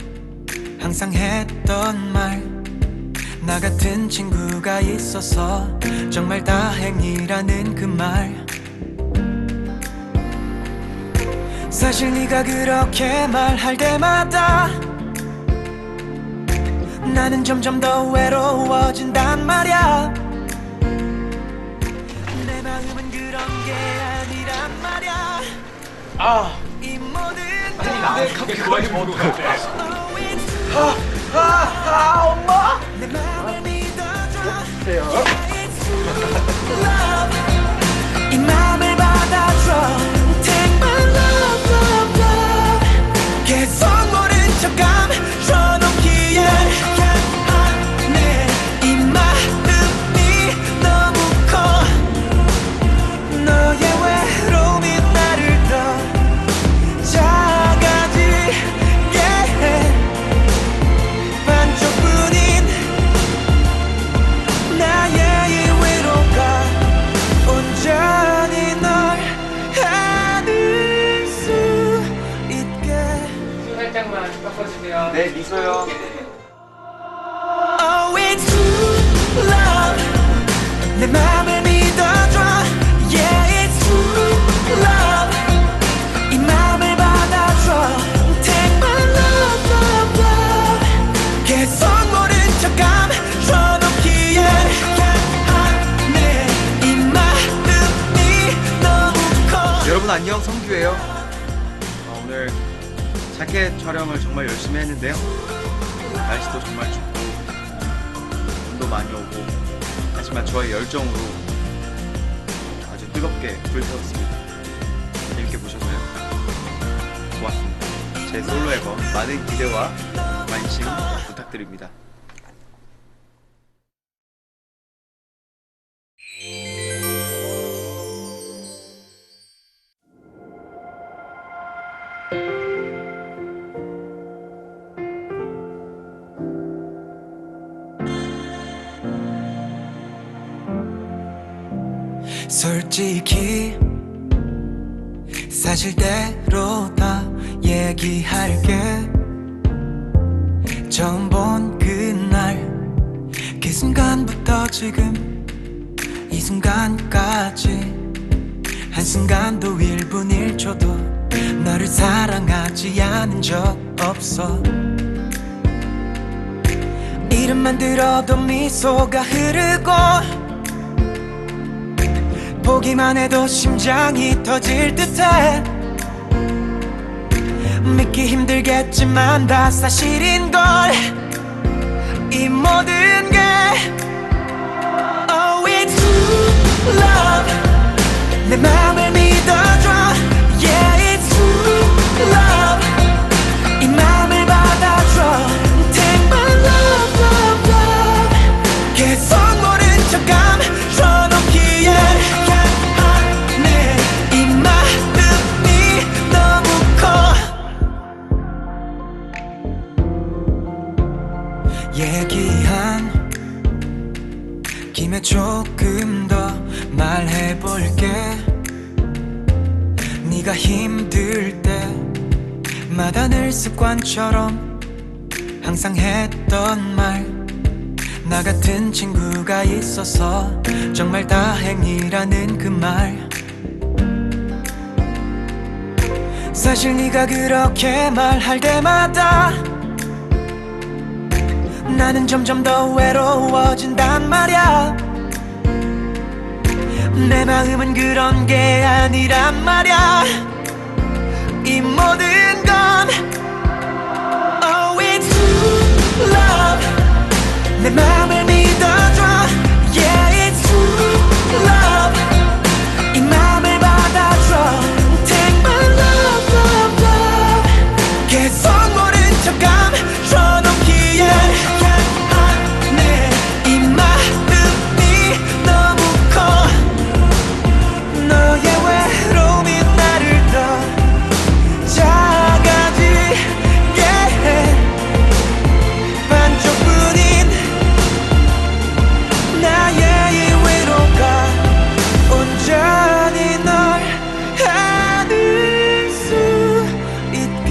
항상 했던 말. 나 같은 친구가 있어서 정말 다행이라는 그 말. 사실 네가 그렇게 말할 때마다 나는 점점 더 외로워진단 말야. 내 마음은 그런 게 아니란 말야. 이 모든 그만이 모르고 엄마 내 마음을 믿어줘. Yeah, it's true love. 이 마음을 받아줘. Take my love, love, love. 계속 모른 척 감춰놓기에 하네. 이 마음이 너무 커. 너의 외로움이 나를 더 작아지게 해. 반쪽뿐인 나의 이 위로가 온전히 널 안을 수 있게. 살짝만 섞어주세요. 네, 미소요. Oh, it's true love. 내 맘을 믿어줘. Yeah, it's true love. 이 맘을 받아줘. Take my love, love, love. 계속 모른 척 감춰놓기에 하네. 이 마음이 너무 커. 여러분 안녕, 성규예요. 오늘 자켓 촬영을 정말 열심히 했는데요. 날씨도 정말 춥고 눈도 많이 오고 하지만 저의 열정으로 아주 뜨겁게 불태웠습니다. 재밌게 보셨나요? 고맙습니다. 제 솔로 앨범 많은 기대와 관심 부탁드립니다. 솔직히 사실대로 다 얘기할게. 처음 본 그날 그 순간부터 지금 이 순간까지 한순간도 1분 1초도 너를 사랑하지 않은 적 없어. 이름만 들어도 미소가 흐르고 보기만 해도 심장이 터질 듯해. 믿기 힘들겠지만 다 사실인걸. 이 모든 게 Oh, it's true love. 내 맘을 믿어줘. Yeah, it's true love. 이 맘을 받아줘. Take my love, love, love. 계속 모른 척 감춰놓기에 하네. 이 마음이 너무 커. 얘기한 김에 조금 더 말해볼게. 네가 힘들 때마다 늘 습관처럼 항상 했던 말, 나 같은 친구가 있어서 정말 다행이라는 그 말. 사실 네가 그렇게 말할 때마다 나는 점점 더 외로워진단 말야. 내 마음은 그런 게 아니란 말야. 이 모든 건 Oh it's true love. 내 맘을 믿어줘. Yeah it's true love. 이 맘을 받아줘. Take my love love love. 계속 모른 척 감춰놓기엔 이 마음이 너무 커. 너의 외로움이 나를 더 작아지. yeah. 반쪽뿐인 나의 이 위로가 온전히 널 안을 수 있게.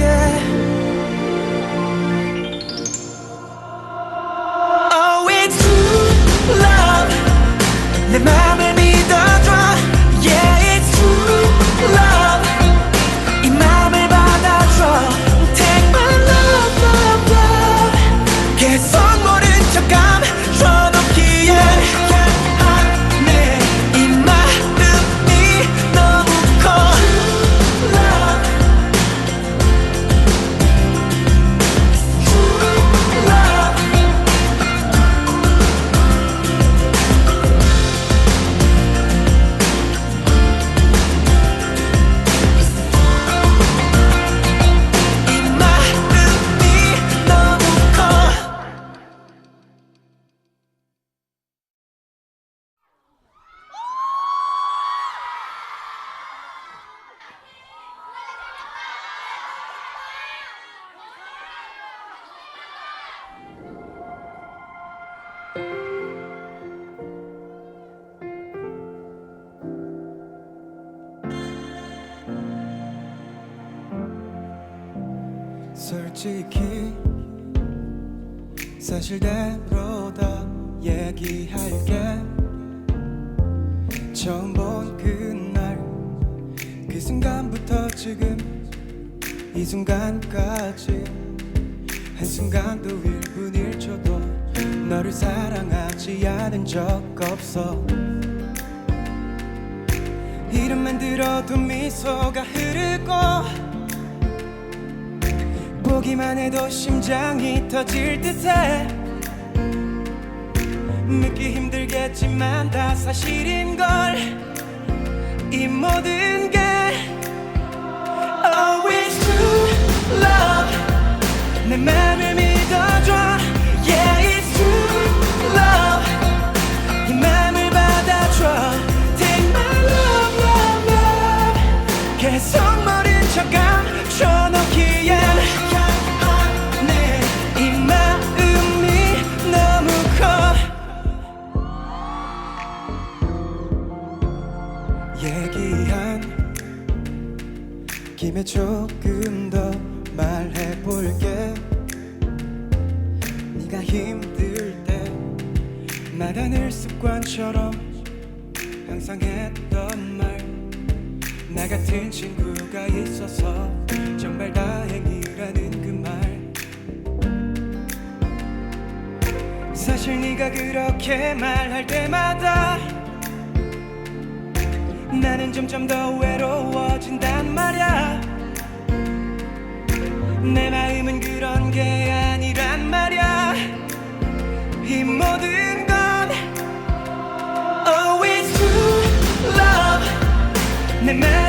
Oh it's true love. 내 맘을 믿어줘. Yeah it's true love. 이 맘을 받아줘. Take my love love love. 계속 모른 척 감춰놓기엔 이 마음이 너무 커. Love. True love. 이 마음이 너무 커. 솔직히 사실대로 다 얘기할게. 처음 본 그날 그 순간부터 지금 이 순간까지 한순간도 1분 1초도 너를 사랑하지 않은 적 없어. 이름만 들어도 미소가 흐르고 보기만 해도 심장이 터질 듯해. 믿기 힘들겠지만 다 사실인걸. 이 모든 게 Oh it's true love. 내 맘을 믿어줘. Yeah it's true love. 이 맘을 받아줘. Take my love love love. 계속 모른 척 감춰놓기엔 이 마음이 너무 커. 얘기한 김에 조금 더 말해볼게. 네가 힘들 때마다 늘 습관처럼 항상 했던 말, 나 같은 친구가 있어서 정말 다행이라는 그 말. 사실 네가 그렇게 말할 때마다 나는 점점 더 외로워진단 말야. 내 마음은 그런 게 아니란 말야. 이 모든 건 Oh it's true love. 내 맘